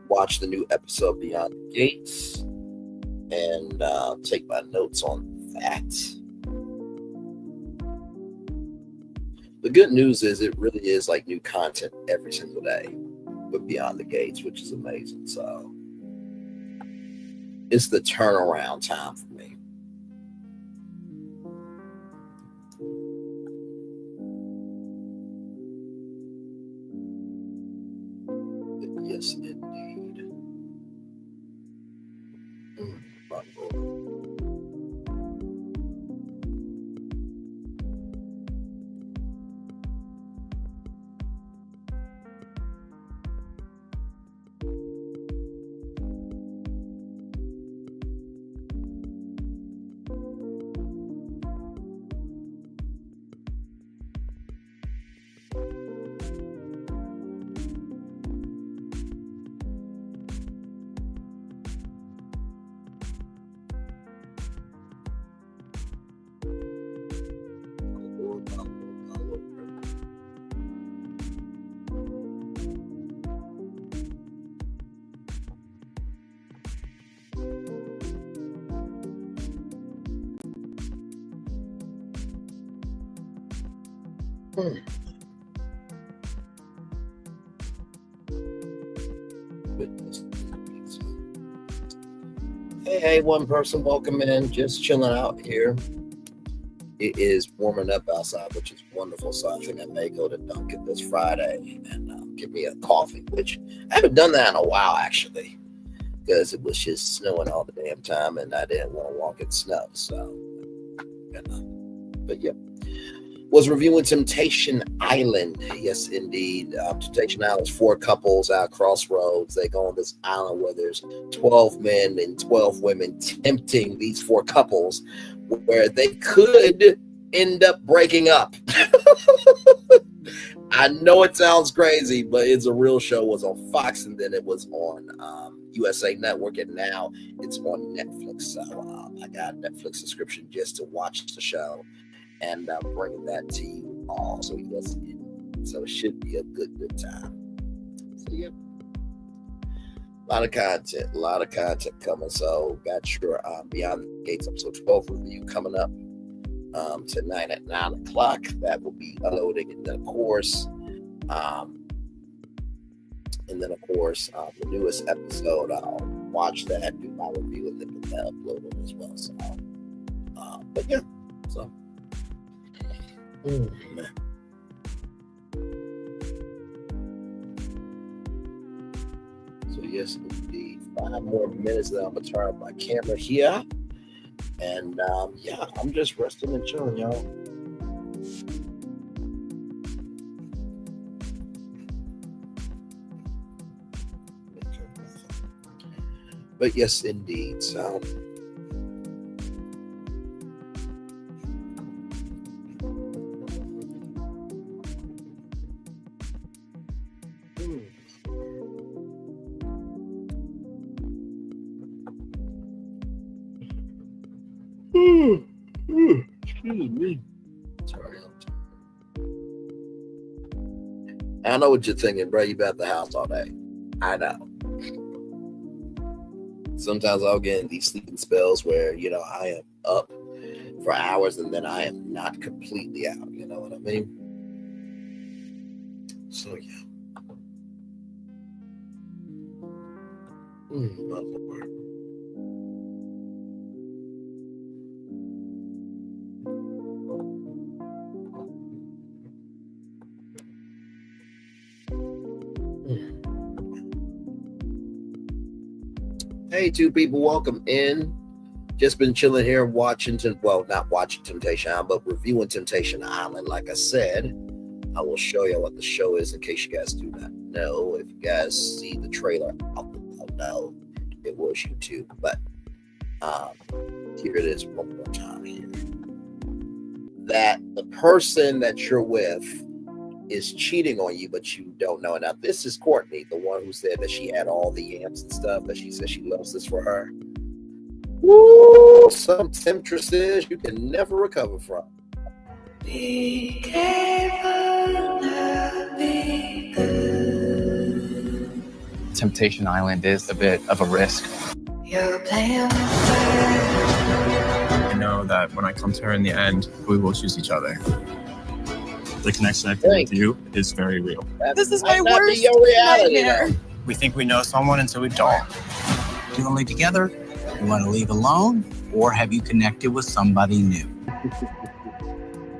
watch the new episode Beyond the Gates and take my notes on that. The good news is it really is like new content every single day with Beyond the Gates, which is amazing. So it's the turnaround time for me. Yes, indeed. My Lord. Hey, one person, welcome in. Just chilling out here. It is warming up outside, which is wonderful. So I think I may go to Dunkin' this Friday and get me a coffee, which I haven't done that in a while, actually, because it was just snowing all the damn time and I didn't want to walk in snow. So, but yeah. Was reviewing Temptation Island. Yes, indeed. Temptation Island is 4 couples out crossroads. They go on this island where there's 12 men and 12 women tempting these 4 couples where they could end up breaking up. I know it sounds crazy, but it's a real show. It was on Fox and then it was on USA Network and now it's on Netflix. So I got a Netflix subscription just to watch the show. And I'm bringing that to you all. So yes, so it should be a good time. So yeah, a lot of content coming. So got your Beyond the Gates episode 12 review coming up tonight at 9 o'clock. That will be uploading, and then of course, the newest episode. I'll watch that, do my review, and then get that uploaded as well. So, but yeah, so. So yes, indeed. 5 more minutes, then I'm gonna turn up my camera here, and yeah, I'm just resting and chilling, y'all. But yes, indeed. So. Excuse me. Sorry. I know what you're thinking, bro. You been at the house all day. I know. Sometimes I'll get in these sleeping spells where, I am up for hours and then I am not completely out. You know what I mean? So, yeah. My Lord. Hey, 2 people, welcome in. Just been chilling here watching, not watching Temptation Island, but reviewing Temptation Island. Like I said, I will show you what the show is in case you guys do not know. If you guys see the trailer, I'll know it was YouTube. But here it is one more time here. That the person that you're with is cheating on you, but you don't know it. Now, this is Courtney, the one who said that she had all the yams and stuff, that she said she loves this for her. Woo! Some temptresses you can never recover from. Be careful, love, be good. Temptation Island is a bit of a risk. You're playing I know that when I come to her in the end, we will choose each other. The connection I feel with you is very real. This is my worst nightmare. We think we know someone until we don't. Do you want to leave together? You want to leave alone? Or have you connected with somebody new?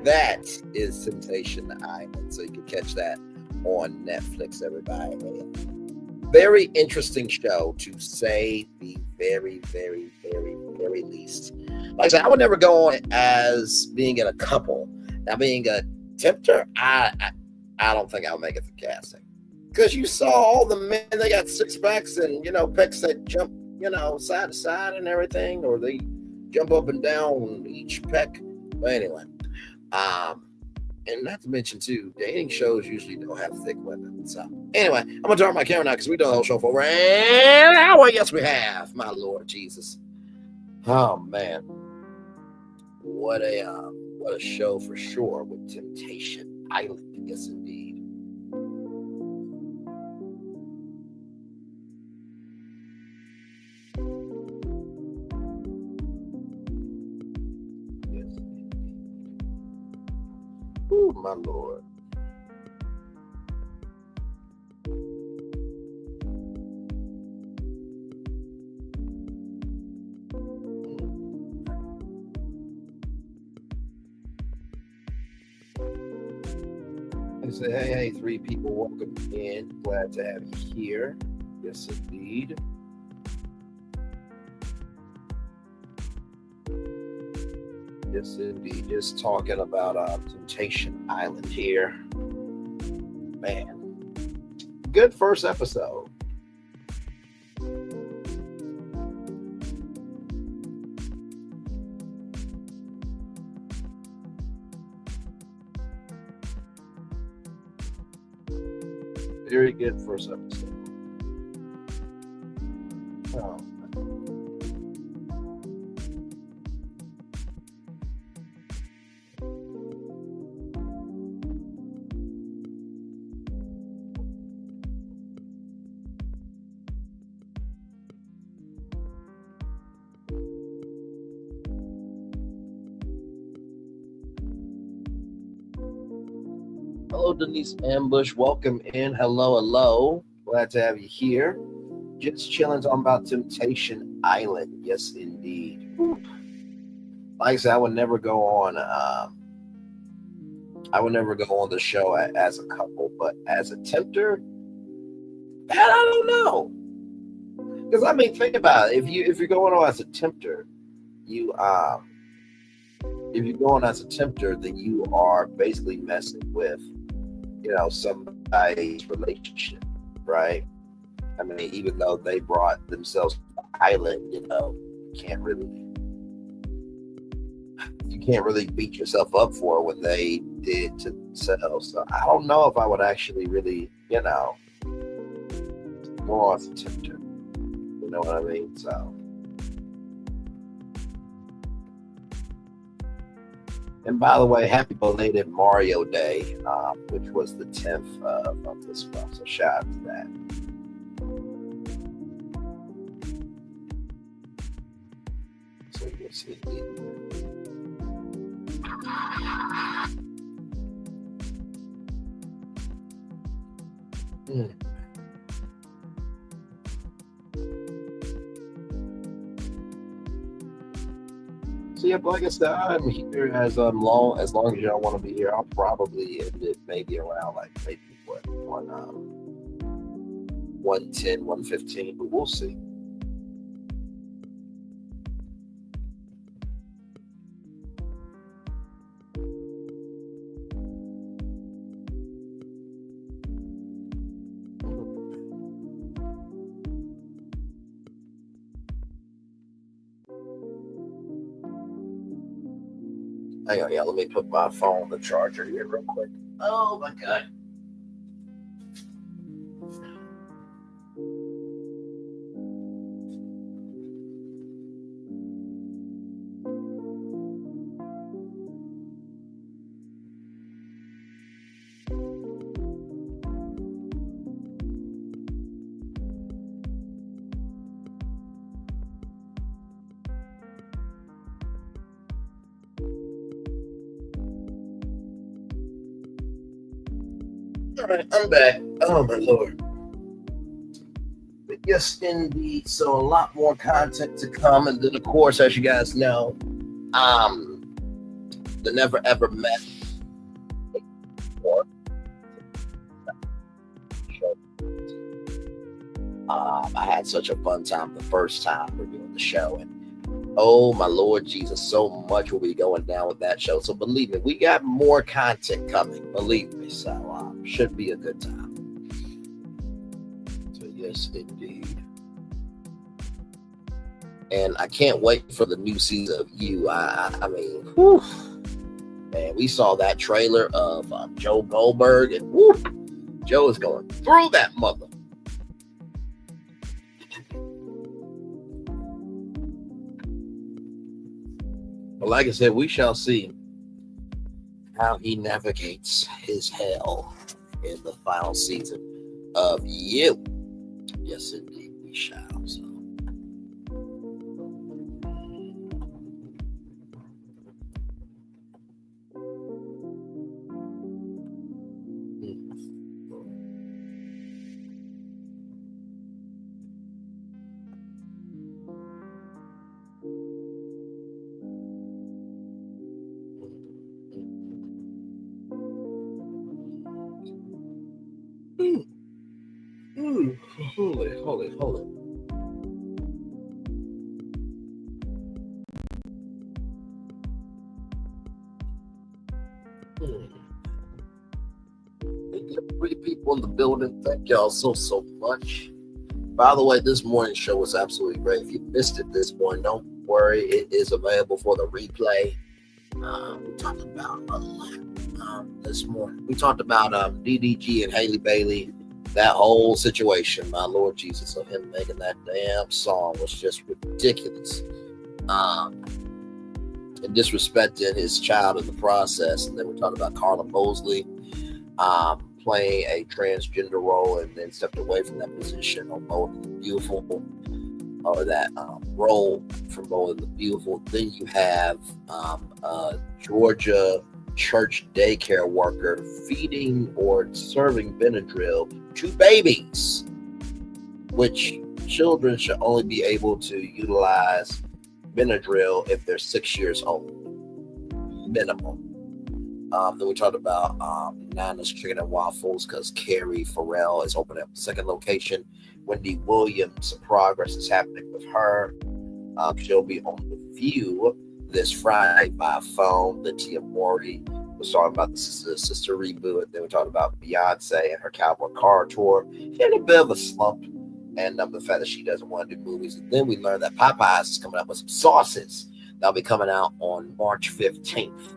That is Temptation Island. So you can catch that on Netflix, everybody. Very interesting show, to say the very, very, very, very least. Like I said, I would never go on as being in a couple. Now, being a tempter, I don't think I'll make it for casting. Because you saw all the men, they got six packs and, pecs that jump, side to side and everything, or they jump up and down each pec. But anyway, and not to mention too, dating shows usually don't have thick women. So anyway, I'm gonna turn my camera now because we done the whole show for over an hour. Yes, we have. My Lord Jesus. Oh man, what a show for sure with Temptation Island. Yes, indeed. Oh, my Lord. I say, hey, three people, welcome in. Glad to have you here. Yes, indeed. Yes, indeed. Just talking about Temptation Island here. Man, good first episode. Very good first episode. Oh. Hello, Denise Ambush. Welcome in. Hello. Glad to have you here. Just chilling, talking about Temptation Island. Yes, indeed. Like I said, I would never go on the show as a couple, but as a tempter, that I don't know. Because I mean, think about it. If you're going on as a tempter, if you're going as a tempter, then you are basically messing with, somebody's relationship, right? I mean, even though they brought themselves to the island, you can't really beat yourself up for what they did to themselves. So I don't know if I would actually really, go on as a tempter. You know what I mean? So. And by the way, happy belated Mario Day, which was the 10th of this month. So shout out to that. So you can see So yeah, but like I said, I'm here as long as y'all want to be here. I'll probably end it maybe around maybe 110, 115, but we'll see. Hang on, let me put my phone on the charger here real quick. Oh my God. All right, I'm back. Oh my lord. But yes, indeed. So a lot more content to come, and then of course, as you guys know, the Never Ever Met. I had such a fun time the first time reviewing the show, and oh my Lord Jesus, so much will be going down with that show. So believe me, we got more content coming. Believe me, so should be a good time. So yes, indeed, and I can't wait for the new season of You. I mean, whew, man, we saw that trailer of Joe Goldberg, and whew, Joe is going through that mother. But like I said, we shall see how he navigates his hell in the final season of You. Yes, indeed, we shall. So. Holy. Three people in the building. Thank y'all so much. By the way, this morning's show was absolutely great. If you missed it this morning, don't worry. It is available for the replay. We talked about a lot this morning. We talked about DDG and Haley Bailey. That whole situation, my Lord Jesus, of him making that damn song was just ridiculous. And disrespecting his child in the process. And then we talked about Carla Mosley playing a transgender role and then stepped away from that position on Bold and the Beautiful, or that role from Bold and the Beautiful. Then you have Georgia church daycare worker feeding or serving Benadryl to babies, which children should only be able to utilize Benadryl if they're 6 years old, minimum. Then we talked about Nana's Chicken and Waffles because Carrie Farrell is opening up a second location. Wendy Williams, progress is happening with her. She'll be on The View this Friday by phone. Tia Mori was talking about the sister reboot. Then we talked about Beyonce and her Cowboy Car tour. She had a bit of a slump, and the fact that she doesn't want to do movies. And then we learned that Popeyes is coming up with some sauces that'll be coming out on March 15th.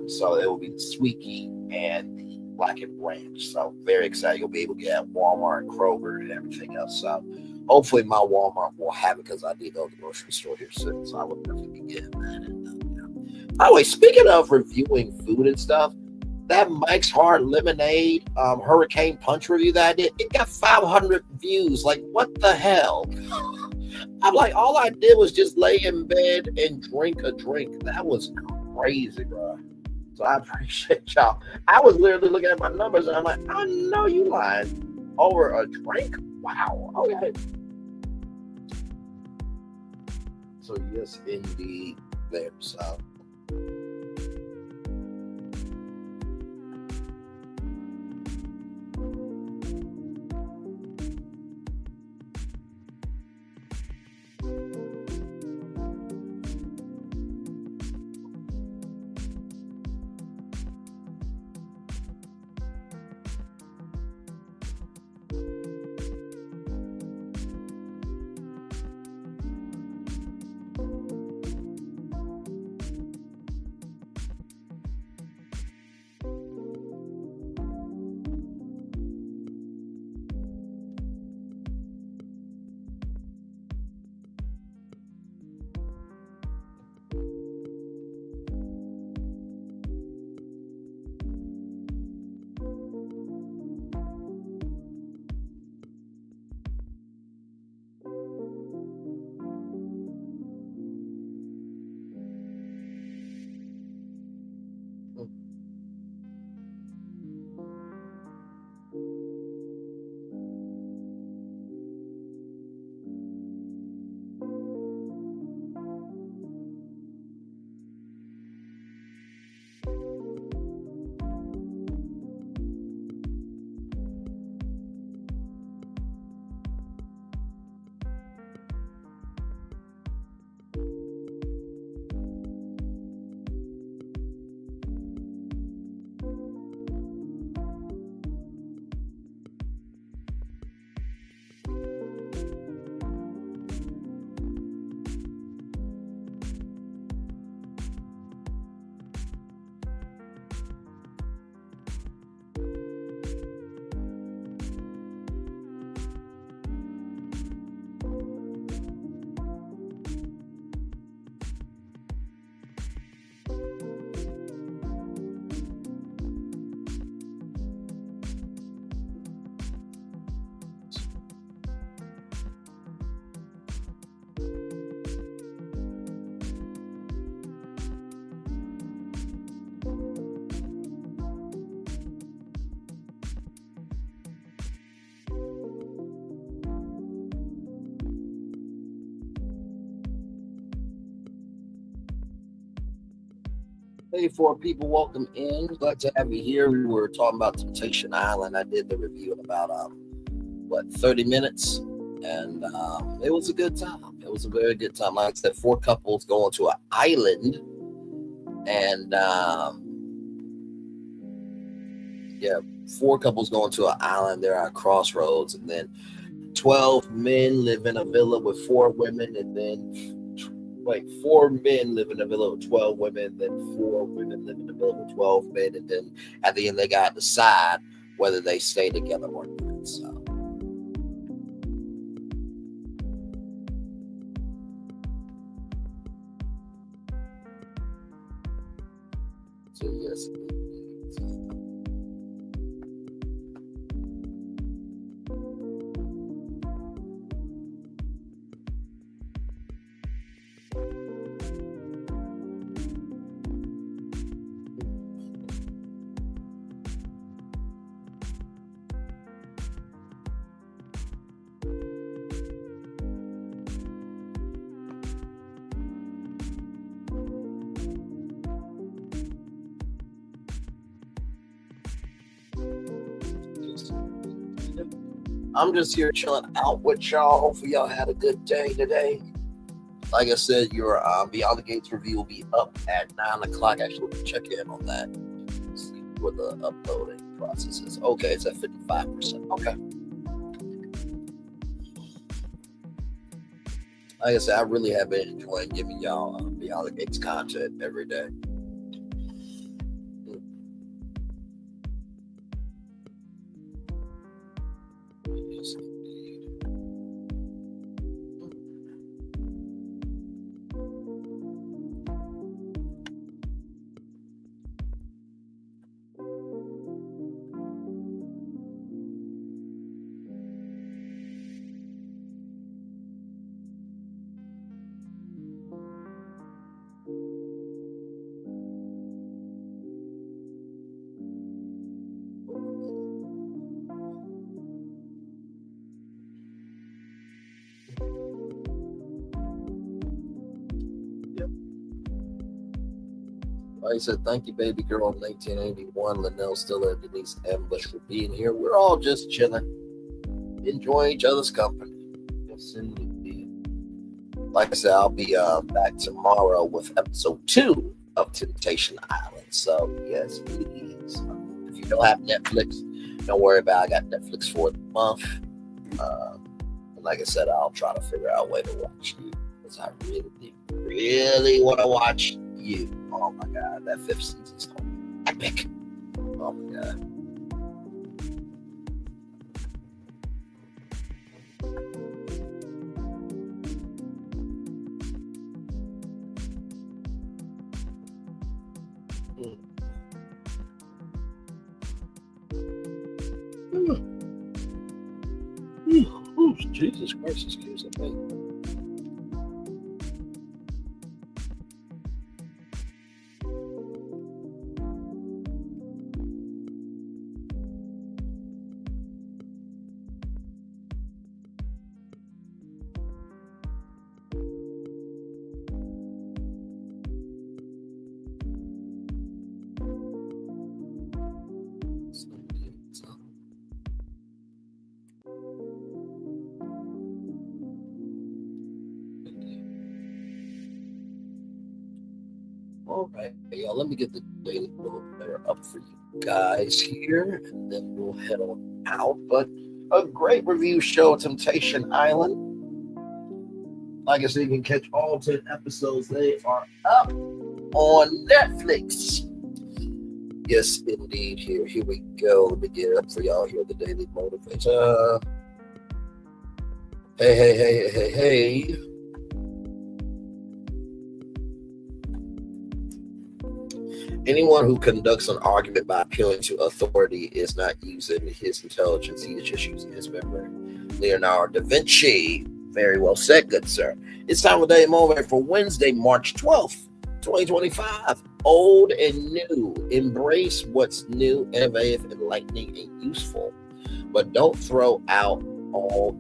So it will be the Sweet Key and the Blackened Ranch. So very excited. You'll be able to get at Walmart and Kroger and everything else. So hopefully my Walmart will have it because I did go to the grocery store here soon. So I would definitely be getting that. And, by the way, speaking of reviewing food and stuff, that Mike's Hard Lemonade Hurricane Punch review that I did, it got 500 views. Like, what the hell? I'm like, all I did was just lay in bed and drink a drink. That was crazy, bro. So I appreciate y'all. I was literally looking at my numbers and I'm like, I know you lying over a drink. Wow. Okay. So yes, indeed, there. So. Hey, for people, welcome in. Glad to have you here. We were talking about Temptation Island. I did the review in about 30 minutes, and it was a good time. It was a very good time. Like I said, 4 couples going to an island, and 4 couples going to an island. They're at crossroads, and then 12 men live in a villa with 4 women, and then 4 men live in a villa with 12 women, then 4 women live in a villa with 12 men, and then at the end they got to decide whether they stay together or not. So yes. I'm just here chilling out with y'all. Hopefully y'all had a good day today. Like I said, your Beyond the Gates review will be up at 9 o'clock. Actually, check in on that. See what the uploading process is. Okay, it's at 55%. Okay. Like I said, I really have been enjoying giving y'all Beyond the Gates content every day. Like I said, thank you, baby girl, 1981, Linnell Stiller, Denise Ambush for being here. We're all just chilling, enjoying each other's company. Yes, indeed. Like I said, I'll be back tomorrow with episode 2 of Temptation Island. So, yes, please. If you don't have Netflix, don't worry about it. I got Netflix for the month. And like I said, I'll try to figure out a way to watch you, because I really want to watch you. Oh my God, that 5th season is going to be epic. Oh my God. Oh, Jesus Christ, excuse me. All right, y'all, let me get the daily better up for you guys here, and then we'll head on out. But a great review show, Temptation Island. Like I said, you can catch all 10 episodes. They are up on Netflix. Yes, indeed. Here we go. Let me get it up for y'all here, the Daily Motivator. Hey. Anyone who conducts an argument by appealing to authority is not using his intelligence. He is just using his memory. Leonardo da Vinci. Very well said, good sir. It's time for Daily Moment for Wednesday, March 12th, 2025. Old and new. Embrace what's new, innovative, enlightening, and useful. But don't throw out all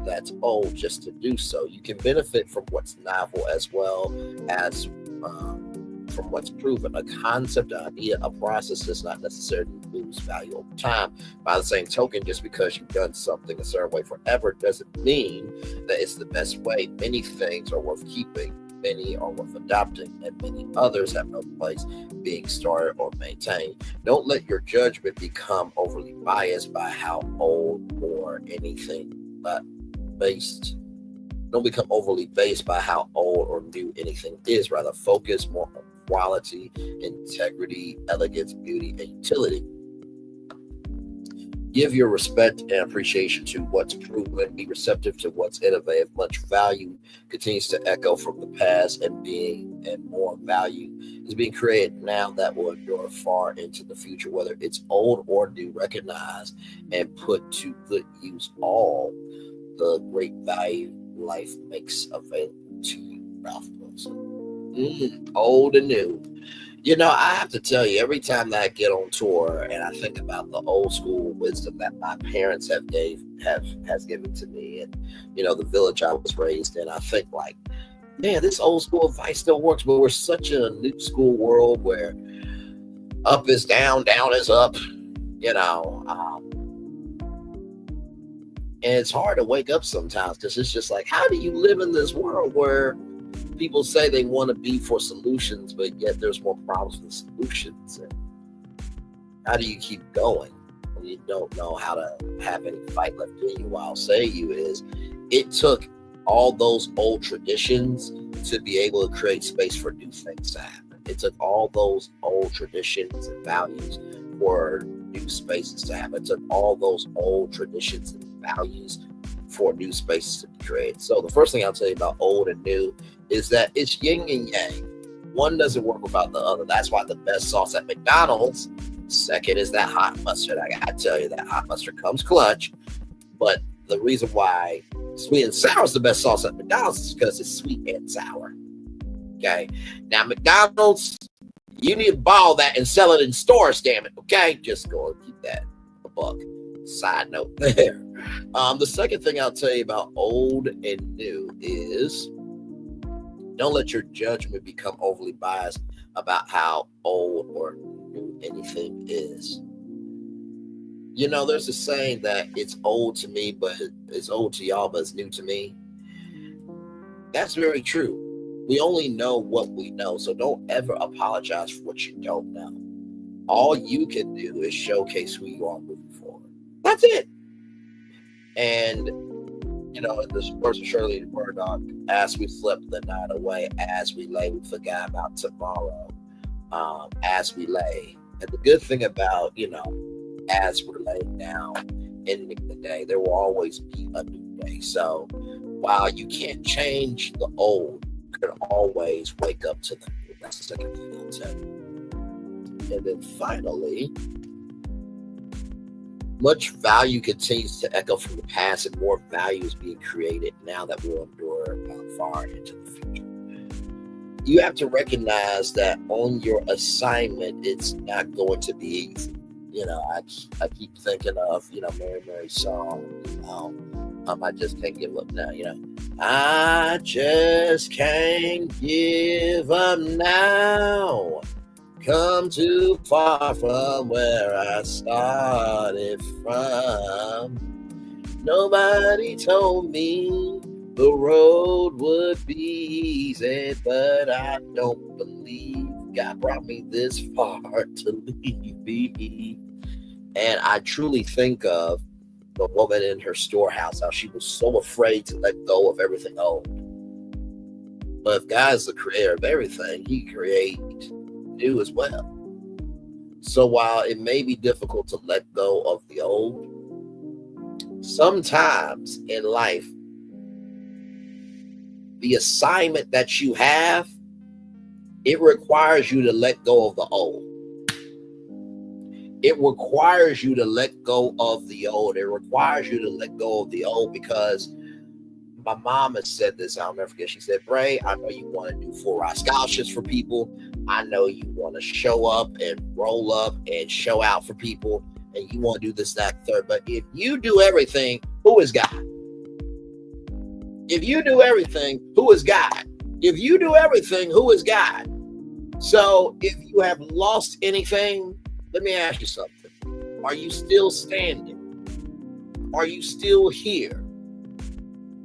that's old just to do so. You can benefit from what's novel as well as from what's proven. A concept, an idea, a process does not necessarily lose value over time. By the same token, just because you've done something a certain way forever doesn't mean that it's the best way. Many things are worth keeping, many are worth adopting, and many others have no place being started or maintained. Don't let your judgment become overly biased by how old or anything Don't become overly based by how old or new anything is. Rather, focus more on quality, integrity, elegance, beauty, and utility. Give your respect and appreciation to what's proven. Be receptive to what's innovative. Much value continues to echo from the past, and more value is being created now that will endure far into the future. Whether it's old or new, recognize and put to good use all the great value life makes available to you. Ralph Wilson. Old and new. You know, I have to tell you, every time that I get on tour and I think about the old school wisdom that my parents has given to me, and you know, the village I was raised in, I think like, man, this old school advice still works. But we're such a new school world where up is down, down is up. You know, and it's hard to wake up sometimes because it's just like, how do you live in this world where people say they want to be for solutions, but yet there's more problems than solutions? And how do you keep going when you don't know how to have any fight left in you? What I'll say to you is, it took all those old traditions to be able to create space for new things to happen. It took all those old traditions and values for new spaces to happen. It took all those old traditions and values for new spaces to be created. So the first thing I'll tell you about old and new is that it's yin and yang. One doesn't work without the other. That's why the best sauce at McDonald's, second, is that hot mustard. I gotta tell you, that hot mustard comes clutch. But the reason why sweet and sour is the best sauce at McDonald's is because it's sweet and sour. Okay. Now McDonald's, you need to bottle that and sell it in stores, damn it. Okay. Just go and keep that a buck. Side note there. The second thing I'll tell you about old and new is, don't let your judgment become overly biased about how old or new anything is. You know, there's a saying that it's old to me, but it's old to y'all, but it's new to me. That's very true. We only know what we know, so don't ever apologize for what you don't know. All you can do is showcase who you are moving forward. That's it. And you know, in this verse of Shirley Murdoch, as we slept the night away, as we lay, we forgot about tomorrow, as we lay. And the good thing about, you know, as we're laying down, ending the day, there will always be a new day. So while you can't change the old, you can always wake up to the new. That's the second thing I'll tell you. And then finally, much value continues to echo from the past, and more value is being created now that we'll endure far into the future. You have to recognize that on your assignment, it's not going to be easy. You know, I keep thinking of, you know, Mary Mary's song, I just can't give up now, you know. I just can't give up now. Come too far from where I started from. Nobody told me the road would be easy, but I don't believe God brought me this far to leave me. And I truly think of the woman in her storehouse, how she was so afraid to let go of everything old. But if God is the creator of everything, he creates new as well. So while it may be difficult to let go of the old, sometimes in life, the assignment that you have, it requires you to let go of the old. It requires you to let go of the old. It requires you to let go of the old, because my mom has said this, I'll never forget. She said, Bray, I know you want to do full ride scholarships for people. I know you want to show up and roll up and show out for people. And you want to do this, that, third. But if you do everything, who is God? If you do everything, who is God? If you do everything, who is God? So if you have lost anything, let me ask you something. Are you still standing? Are you still here?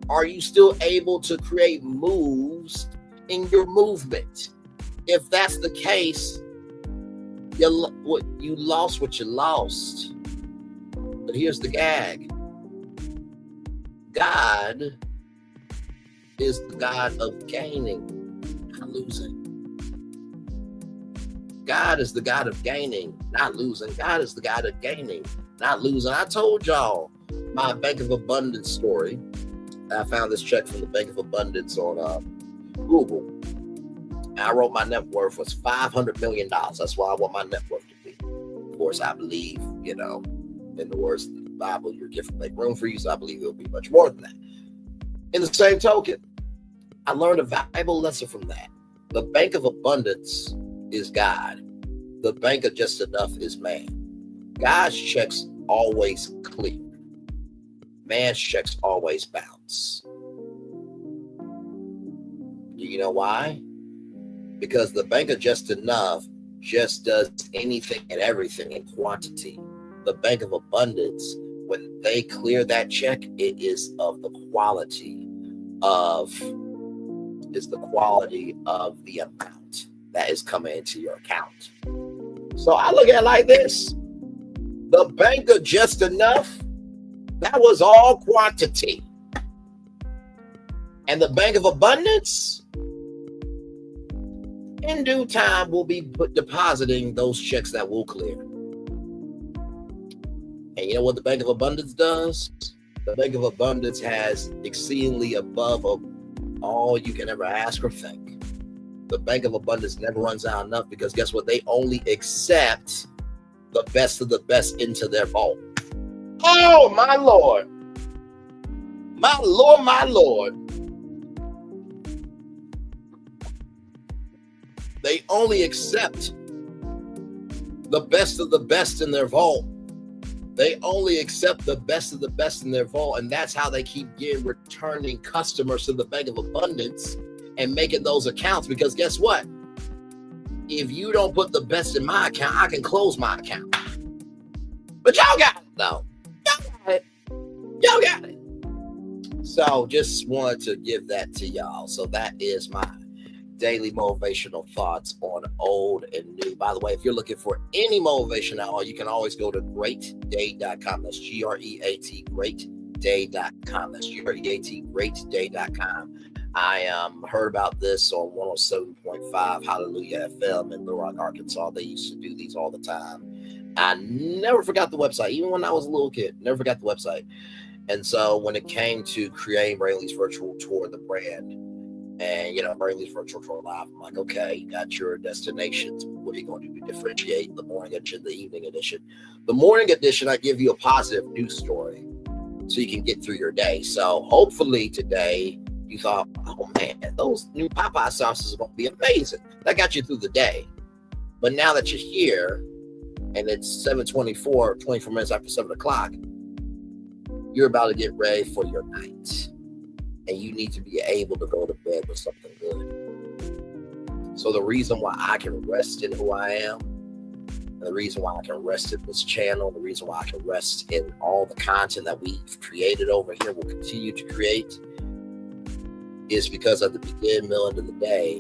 Are you still able to create moves in your movement? If that's the case, you lost what you lost. But here's the gag. God is the God of gaining, not losing. God is the God of gaining, not losing. God is the God of gaining, not losing. I told y'all my Bank of Abundance story. I found this check from the Bank of Abundance on Google. I wrote my net worth was $500 million. That's why I want my net worth to be. Of course, I believe, in the words of the Bible, your gift will make room for you. So I believe it'll be much more than that. In the same token, I learned a valuable lesson from that. The Bank of Abundance is God. The Bank of Just Enough is man. God's checks always clear. Man's checks always bounce. Do you know why? Because the Bank of Just Enough just does anything and everything in quantity. The Bank of Abundance, when they clear that check, it is of the quality of the amount that is coming into your account. So I look at it like this. The Bank of Just Enough, that was all quantity. And the Bank of Abundance, in due time, will be depositing those checks that will clear. And you know what the Bank of Abundance does? The Bank of Abundance has exceedingly above all you can ever ask or think. The Bank of Abundance never runs out enough because guess what? They only accept the best of the best into their vault. Oh, my Lord. My Lord, my Lord. They only accept the best of the best in their vault. They only accept the best of the best in their vault, and that's how they keep getting returning customers to the Bank of Abundance and making those accounts. Because guess what? If you don't put the best in my account, I can close my account. But y'all got it, though. Y'all got it. So just wanted to give that to y'all. So that is my daily motivational thoughts on old and new. By the way, if you're looking for any motivation at all, you can always go to greatday.com. That's GREAT, greatday.com. That's GREAT, greatday.com. I heard about this on 107.5 Hallelujah FM in Little Rock, Arkansas. They used to do these all the time. I never forgot the website, even when I was a little kid. Never forgot the website. And so when it came to creating Brainley's virtual tour, the brand, and, Brainley's Virtual Tour Live, I'm like, okay, you got your destinations. What are you going to do to differentiate the morning edition, the evening edition? The morning edition, I give you a positive news story so you can get through your day. So hopefully today you thought, oh, man, those new Popeye sauces are going to be amazing. That got you through the day. But now that you're here and it's 7:24, 24 minutes after 7 o'clock, you're about to get ready for your night. And you need to be able to go to bed with something good. So the reason why I can rest in who I am, and the reason why I can rest in this channel, the reason why I can rest in all the content that we've created over here, will continue to create, is because at the beginning, middle, end of the day,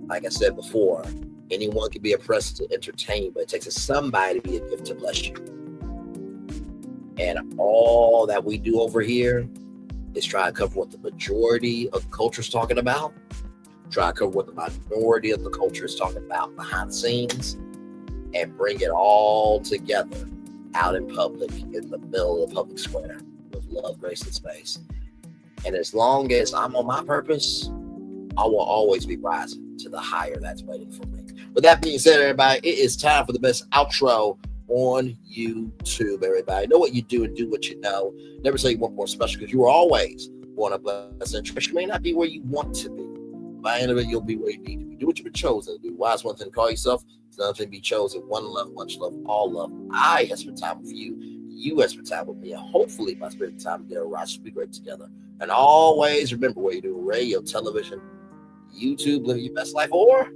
like I said before, anyone can be a present to entertain, but it takes somebody to be a gift to bless you. And all that we do over here is try to cover what the majority of the culture is talking about, try to cover what the minority of the culture is talking about behind the scenes, and bring it all together out in public, in the middle of the public square, with love, grace, and space. And as long as I'm on my purpose, I will always be rising to the higher that's waiting for me. With that being said, everybody, it is time for the best outro on YouTube, everybody. Know what you do and do what you know. Never say you want more special, because you are always born a blessed interest. You may not be where you want to be. By the end of it, you'll be where you need to be. Do what you've been chosen to do. Why is one thing to call yourself? It's another thing to be chosen. One love, much love, all love. I have spent time with you. You have spent time with me. And hopefully by spending time together, we'll be great together. And always remember, what you do, radio, television, YouTube, living your best life, or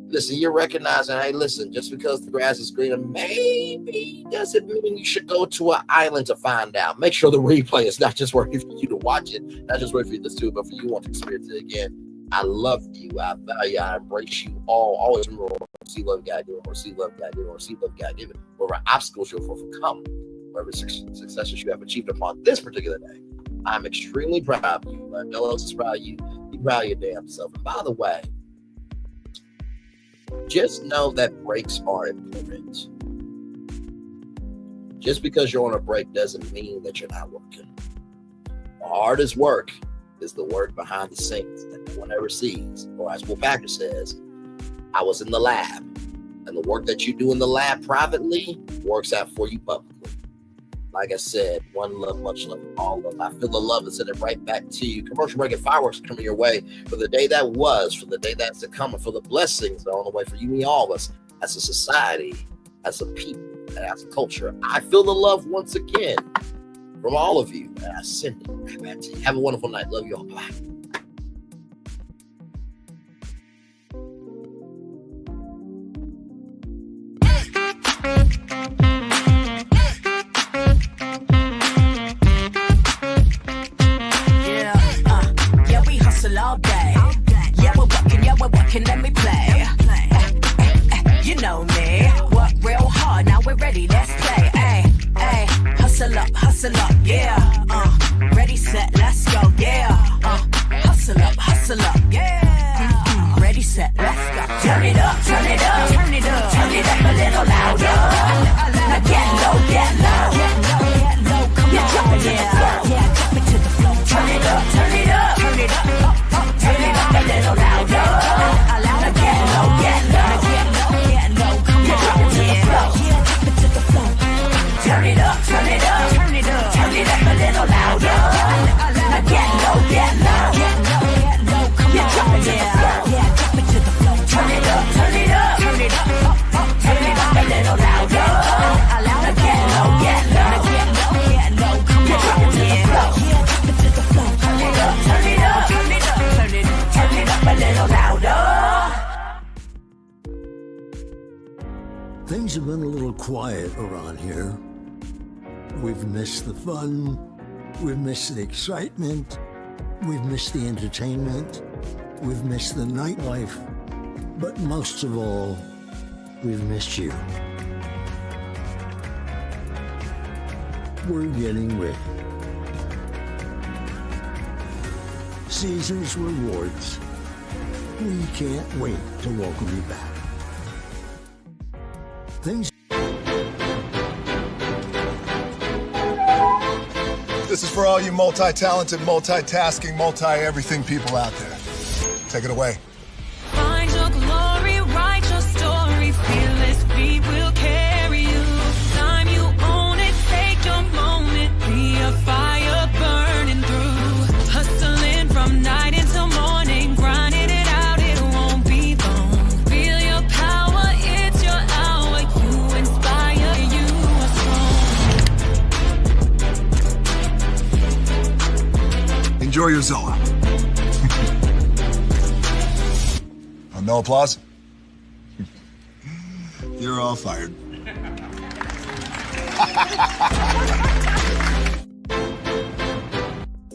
listen, you're recognizing, hey, listen, just because the grass is greener maybe doesn't mean you should go to an island to find out. Make sure the replay is not just working for you to watch it, not just working for you to listen to it, but for you to want to experience it again. I love you. I value you. I embrace you all. Always remember, see love God given, or see love God given, or see love God given. Whatever obstacles you'll overcome, whatever successes you have achieved upon this particular day, I'm extremely proud of you. No one else is proud of you. Be proud of your damn self. And by the way, just know that breaks are important. Just because you're on a break doesn't mean that you're not working. The hardest work is the work behind the scenes that no one ever sees. Or as Will Packer says, I was in the lab. And the work that you do in the lab privately works out for you publicly. Like I said, one love, much love, all love. I feel the love and send it right back to you. Commercial break and fireworks coming your way for the day that was, for the day that's to come, and for the blessings that are on the way for you and all of us as a society, as a people, and as a culture. I feel the love once again from all of you, and I send it right back to you. Have a wonderful night. Love you all. Bye. All day. Yeah, we're working, let me play. You know me. Work real hard, now we're ready, let's play. Hustle up, yeah. Ready, set, let's go, yeah. Hustle up, yeah. Ready, set, let's go. Turn it up, turn it up, turn it up, turn it up a little louder. Now get low, come on, drop it to the floor, drop it to the floor. Turn it up, turn it up, turn it up, turn it up a little louder. Now get low, come on, drop it to the floor, drop it to the floor. Turn it up, turn it up, turn it up, turn it up a little louder. Now get low, come on, drop it to the floor, drop it to the floor. Turn it up, turn it up, turn it up, turn it up a little louder. Now get low, come on, drop it to the floor, drop it to the floor. Turn it up, turn it up, turn it up, turn it up a little louder. Things have been a little quiet around here. We've missed the fun, we've missed the excitement, we've missed the entertainment, we've missed the nightlife, but most of all, we've missed you. We're getting ready. Caesar's Rewards. We can't wait to welcome you back. Things. This is for all you multi-talented, multitasking, multi-everything people out there. Take it away. Find your glory, write your story, fearless feet will carry you. Time you own it, take your moment, be a fire burning through. Hustling from night until morning, grinding it out, it won't be long. Feel your power, it's your hour, you inspire, you are strong. Enjoy your Zoa. No applause? You're all fired.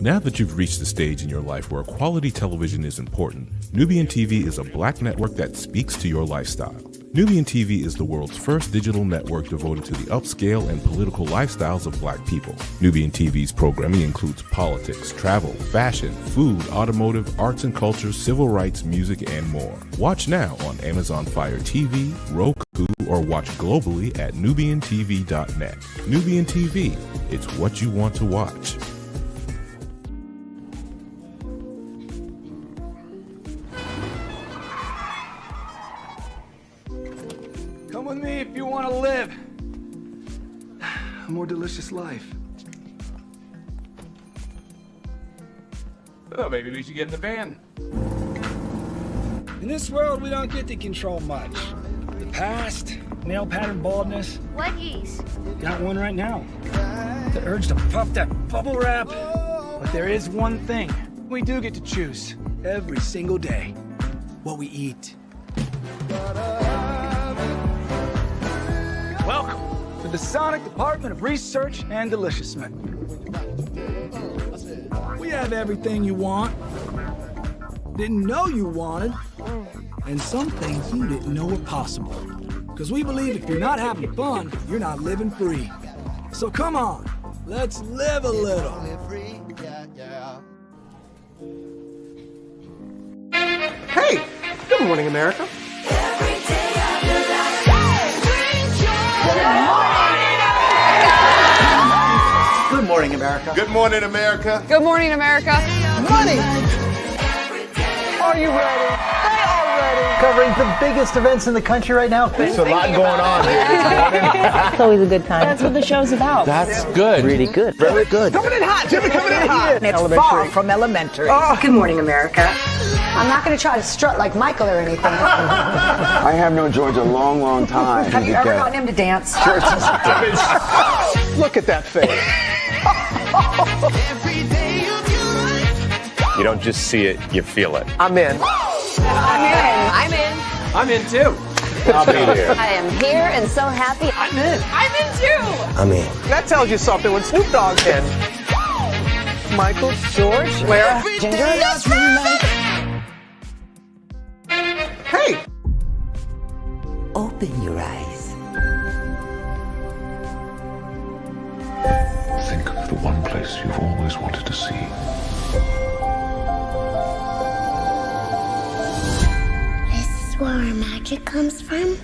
Now that you've reached the stage in your life where quality television is important, Nubian TV is a black network that speaks to your lifestyle. Nubian TV is the world's first digital network devoted to the upscale and political lifestyles of black people. Nubian TV's programming includes politics, travel, fashion, food, automotive, arts and culture, civil rights, music, and more. Watch now on Amazon Fire TV, Roku, or watch globally at nubiantv.net. Nubian TV, it's what you want to watch. Come with me if you want to live a more delicious life. Oh, maybe we should get in the van. In this world, we don't get to control much. The past, nail pattern baldness. Leggies. Got one right now. The urge to puff that bubble wrap. But there is one thing we do get to choose. every single day. What we eat. Welcome to the Sonic Department of Research and Deliciousment. We have everything you want, didn't know you wanted, and some things you didn't know were possible. Because we believe if you're not having fun, you're not living free. So come on, let's live a little. Hey, good morning, America. Good morning, America. Good morning, America. Good morning, America. Money. Are you ready? They are ready. Covering the biggest events in the country right now. There's a lot going on here this morning. It's always a good time. That's what the show's about. That's good. Really good. Very good. Coming in hot, Jimmy, coming in hot. It's far from elementary. Oh. Good morning, America. I'm not going to try to strut like Michael or anything. I have known George a long, long time. Have you ever gotten him to dance? Look at that face. You don't just see it, you feel it. I'm in. I'm in. I'm in too. I'll be there. I am here and so happy. I'm in. I'm in too. I'm in. That tells you something when Snoop Dogg's in. Michael, George, where? Ginger. Hey. Open your eyes. Think of the one place you've always wanted to see. This is where our magic comes from.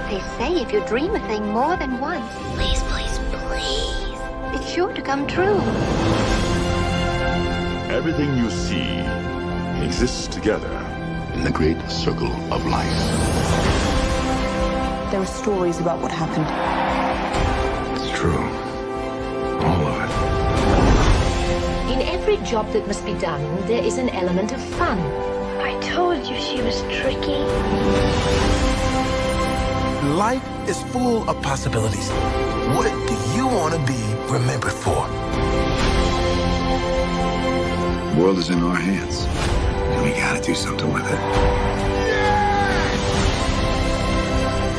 They say if you dream a thing more than once, Please, please, please. it's sure to come true. Everything you see exists together in the great circle of life. There are stories about what happened. It's true. All of it. In every job that must be done, there is an element of fun. I told you she was tricky. Life is full of possibilities. What do you want to be remembered for? The world is in our hands, and we gotta do something with it.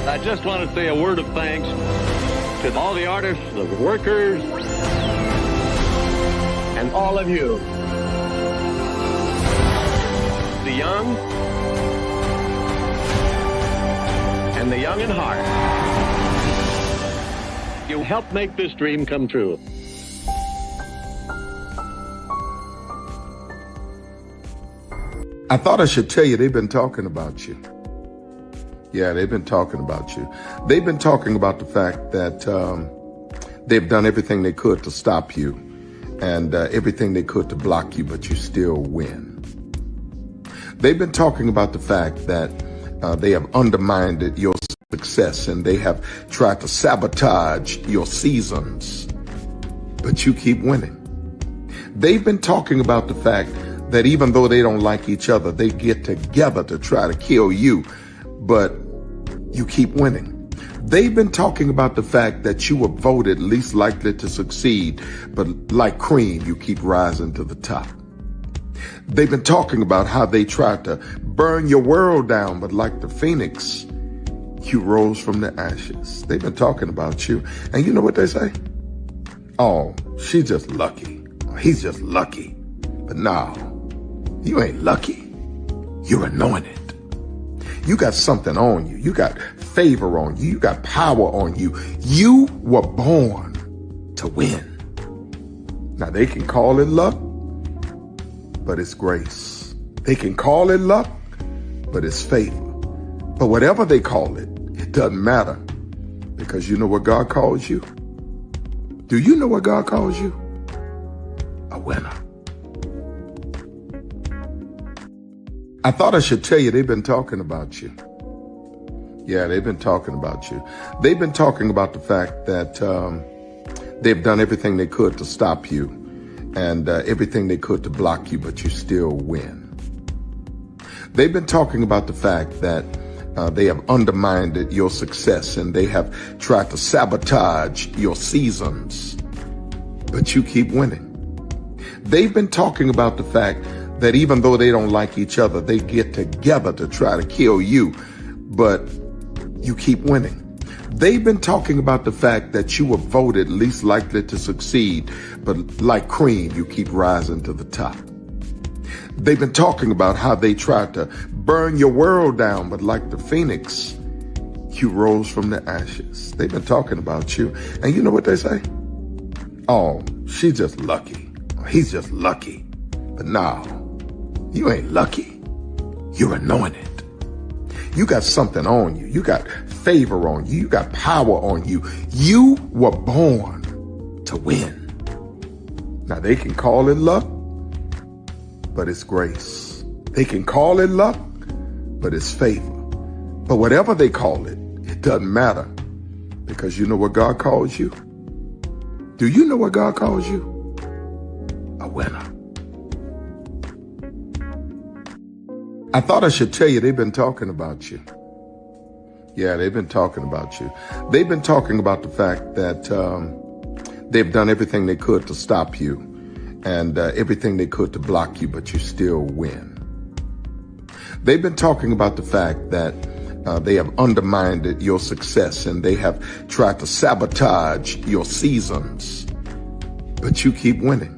I just want to say a word of thanks to all the artists, the workers, and all of you. The young and the young in heart. You helped make this dream come true. I thought I should tell you they've been talking about you. Yeah, they've been talking about you. They've been talking about the fact that they've done everything they could to stop you and everything they could to block you, but you still win. They've been talking about the fact that they have undermined your success and they have tried to sabotage your seasons, but you keep winning. They've been talking about the fact that even though they don't like each other, they get together to try to kill you, but you keep winning. They've been talking about the fact that you were voted least likely to succeed, but like cream, you keep rising to the top. They've been talking about how they tried to burn your world down, but like the phoenix, you rose from the ashes. They've been talking about you. And you know what they say? Oh, she's just lucky. He's just lucky. But no, you ain't lucky. You're anointed. You got something on you. You got favor on you. You got power on you. You were born to win. Now they can call it luck, but it's grace. They can call it luck, but it's favor. But whatever they call it, it doesn't matter, because you know what God calls you? Do you know what God calls you? A winner. I thought I should tell you they've been talking about you. Yeah, they've been talking about you. They've been talking about the fact that they've done everything they could to stop you and everything they could to block you, but you still win. They've been talking about the fact that they have undermined your success and they have tried to sabotage your seasons, but you keep winning. They've been talking about the fact that even though they don't like each other, they get together to try to kill you, but you keep winning. They've been talking about the fact that you were voted least likely to succeed, but like cream, you keep rising to the top. They've been talking about how they tried to burn your world down, but like the phoenix, you rose from the ashes. They've been talking about you. And you know what they say? Oh, she's just lucky. He's just lucky. But no, you ain't lucky. You're anointed. You got something on you. You got favor on you. You got power on you. You were born to win. Now they can call it luck, but it's grace. They can call it luck, but it's favor. But whatever they call it, it doesn't matter, because you know what God calls you? Do you know what God calls you? A winner. I thought I should tell you they've been talking about you. Yeah, they've been talking about you. They've been talking about the fact that they've done everything they could to stop you and everything they could to block you, but you still win. They've been talking about the fact that they have undermined your success and they have tried to sabotage your seasons, but you keep winning.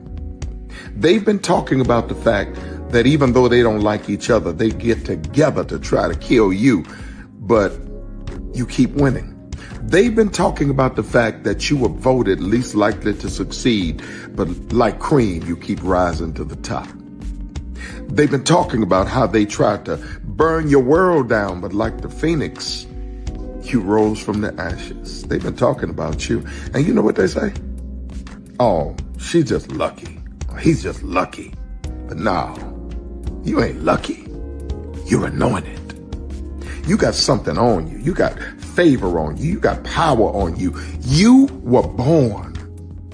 They've been talking about the fact that even though they don't like each other, they get together to try to kill you, but you keep winning. They've been talking about the fact that you were voted least likely to succeed, but like cream, you keep rising to the top. They've been talking about how they tried to burn your world down, but like the phoenix, you rose from the ashes. They've been talking about you. And you know what they say? Oh, she's just lucky. He's just lucky. But no, you ain't lucky. You're anointed. You got something on you. You got favor on you. You got power on you. You were born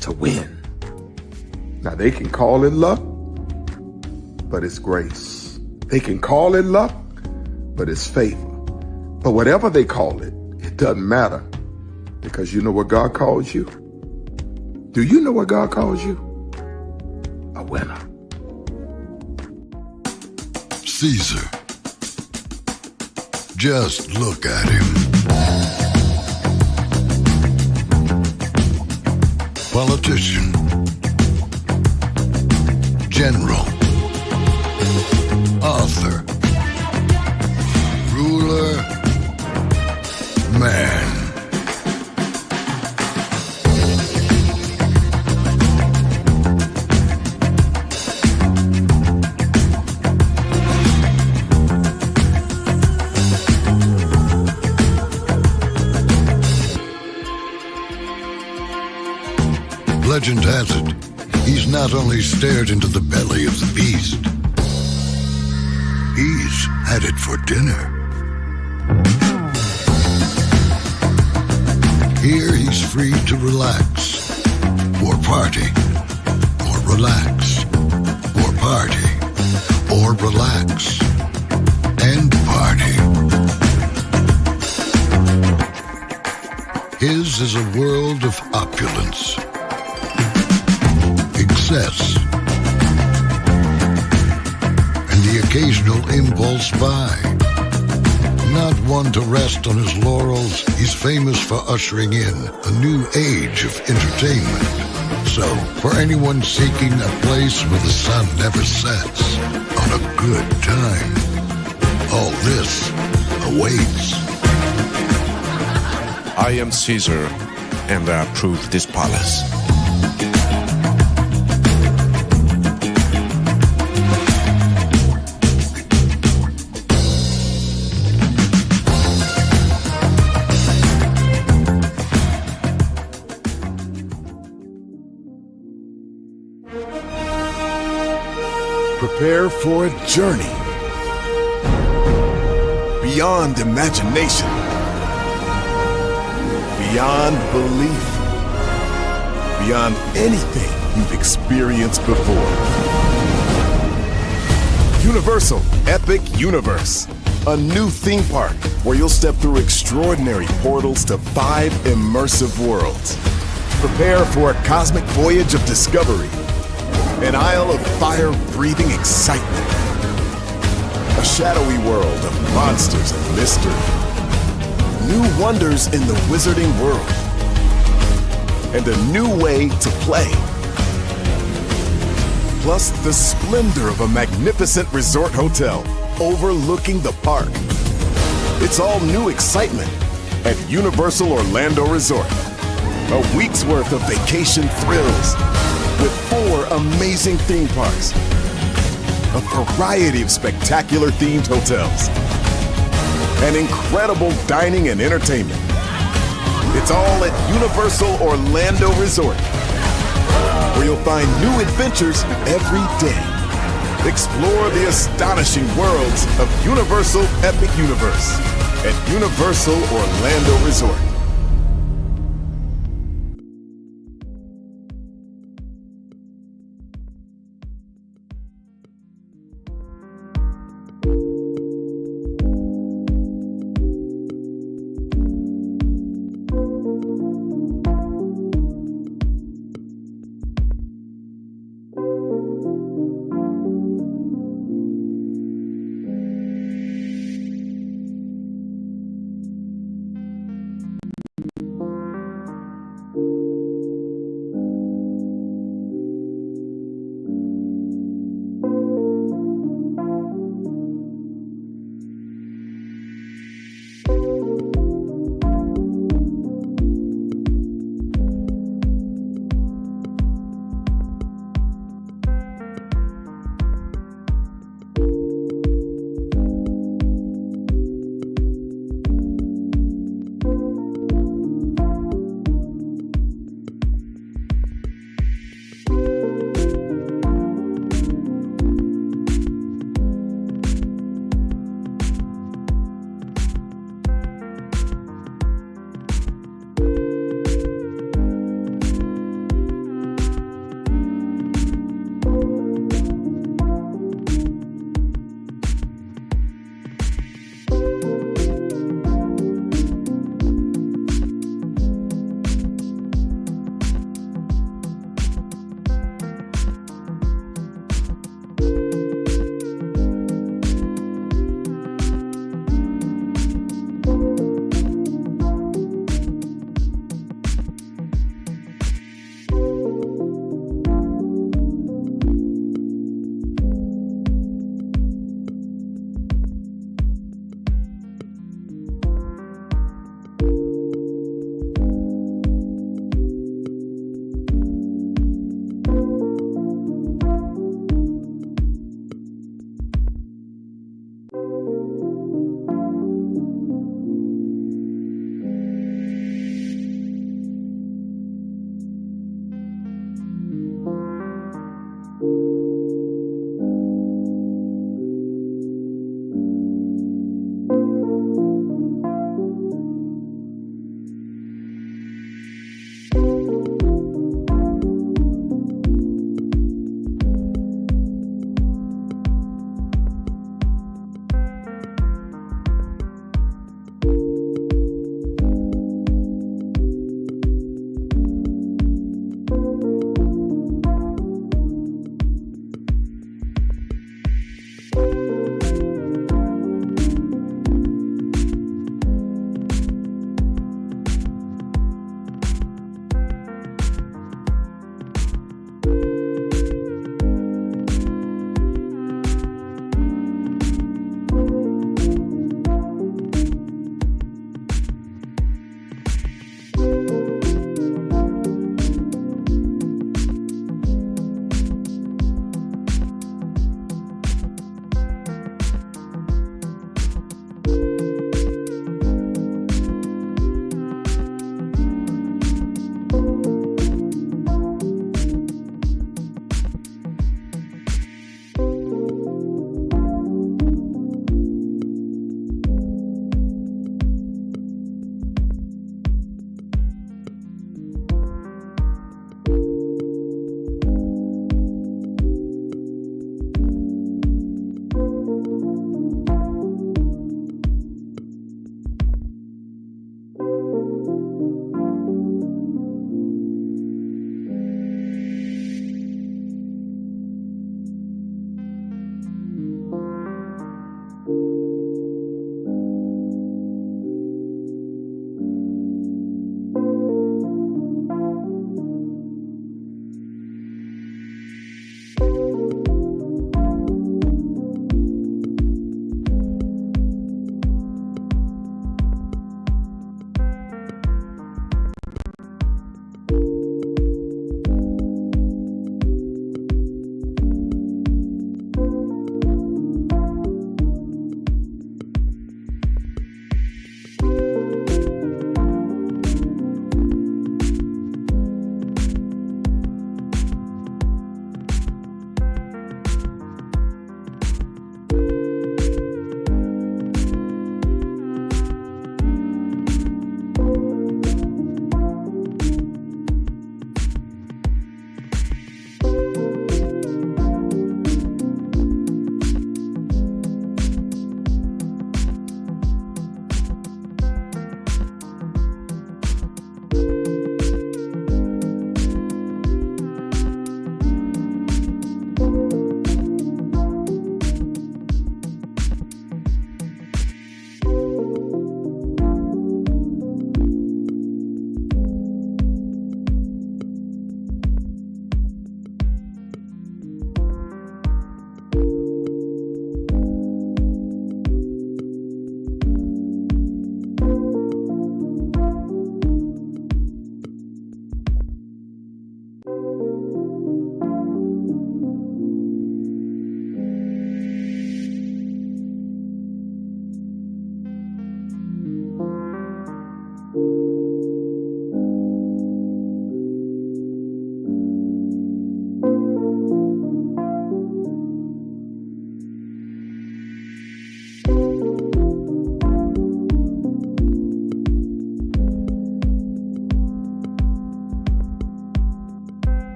to win. Now they can call it luck, but it's grace. They can call it luck, but it's favor. But whatever they call it, it doesn't matter, because you know what God calls you? Do you know what God calls you? A winner. Caesar. Just look at him. Politician. General. Author. Ruler. Man. Legend has it, he's not only stared into the belly of the beast, he's had it for dinner. Here he's free to relax, or party, or relax, or party, or relax, and party. His is a world of opulence, excess, and the occasional impulse buy. Not one to rest on his laurels, he's famous for ushering in a new age of entertainment. So, for anyone seeking a place where the sun never sets on a good time, all this awaits. I am Caesar, and I approve this palace. Prepare for a journey beyond imagination, beyond belief, beyond anything you've experienced before. Universal Epic Universe, a new theme park where you'll step through extraordinary portals to 5 immersive worlds. Prepare for a cosmic voyage of discovery, An isle of fire-breathing excitement. A shadowy world of monsters and mystery. New wonders in the wizarding world. And a new way to play. Plus the splendor of a magnificent resort hotel overlooking the park. It's all new excitement at Universal Orlando Resort. A week's worth of vacation thrills with 4 amazing theme parks, a variety of spectacular themed hotels, and incredible dining and entertainment. It's all at Universal Orlando Resort, where you'll find new adventures every day. Explore the astonishing worlds of Universal Epic Universe at Universal Orlando Resort.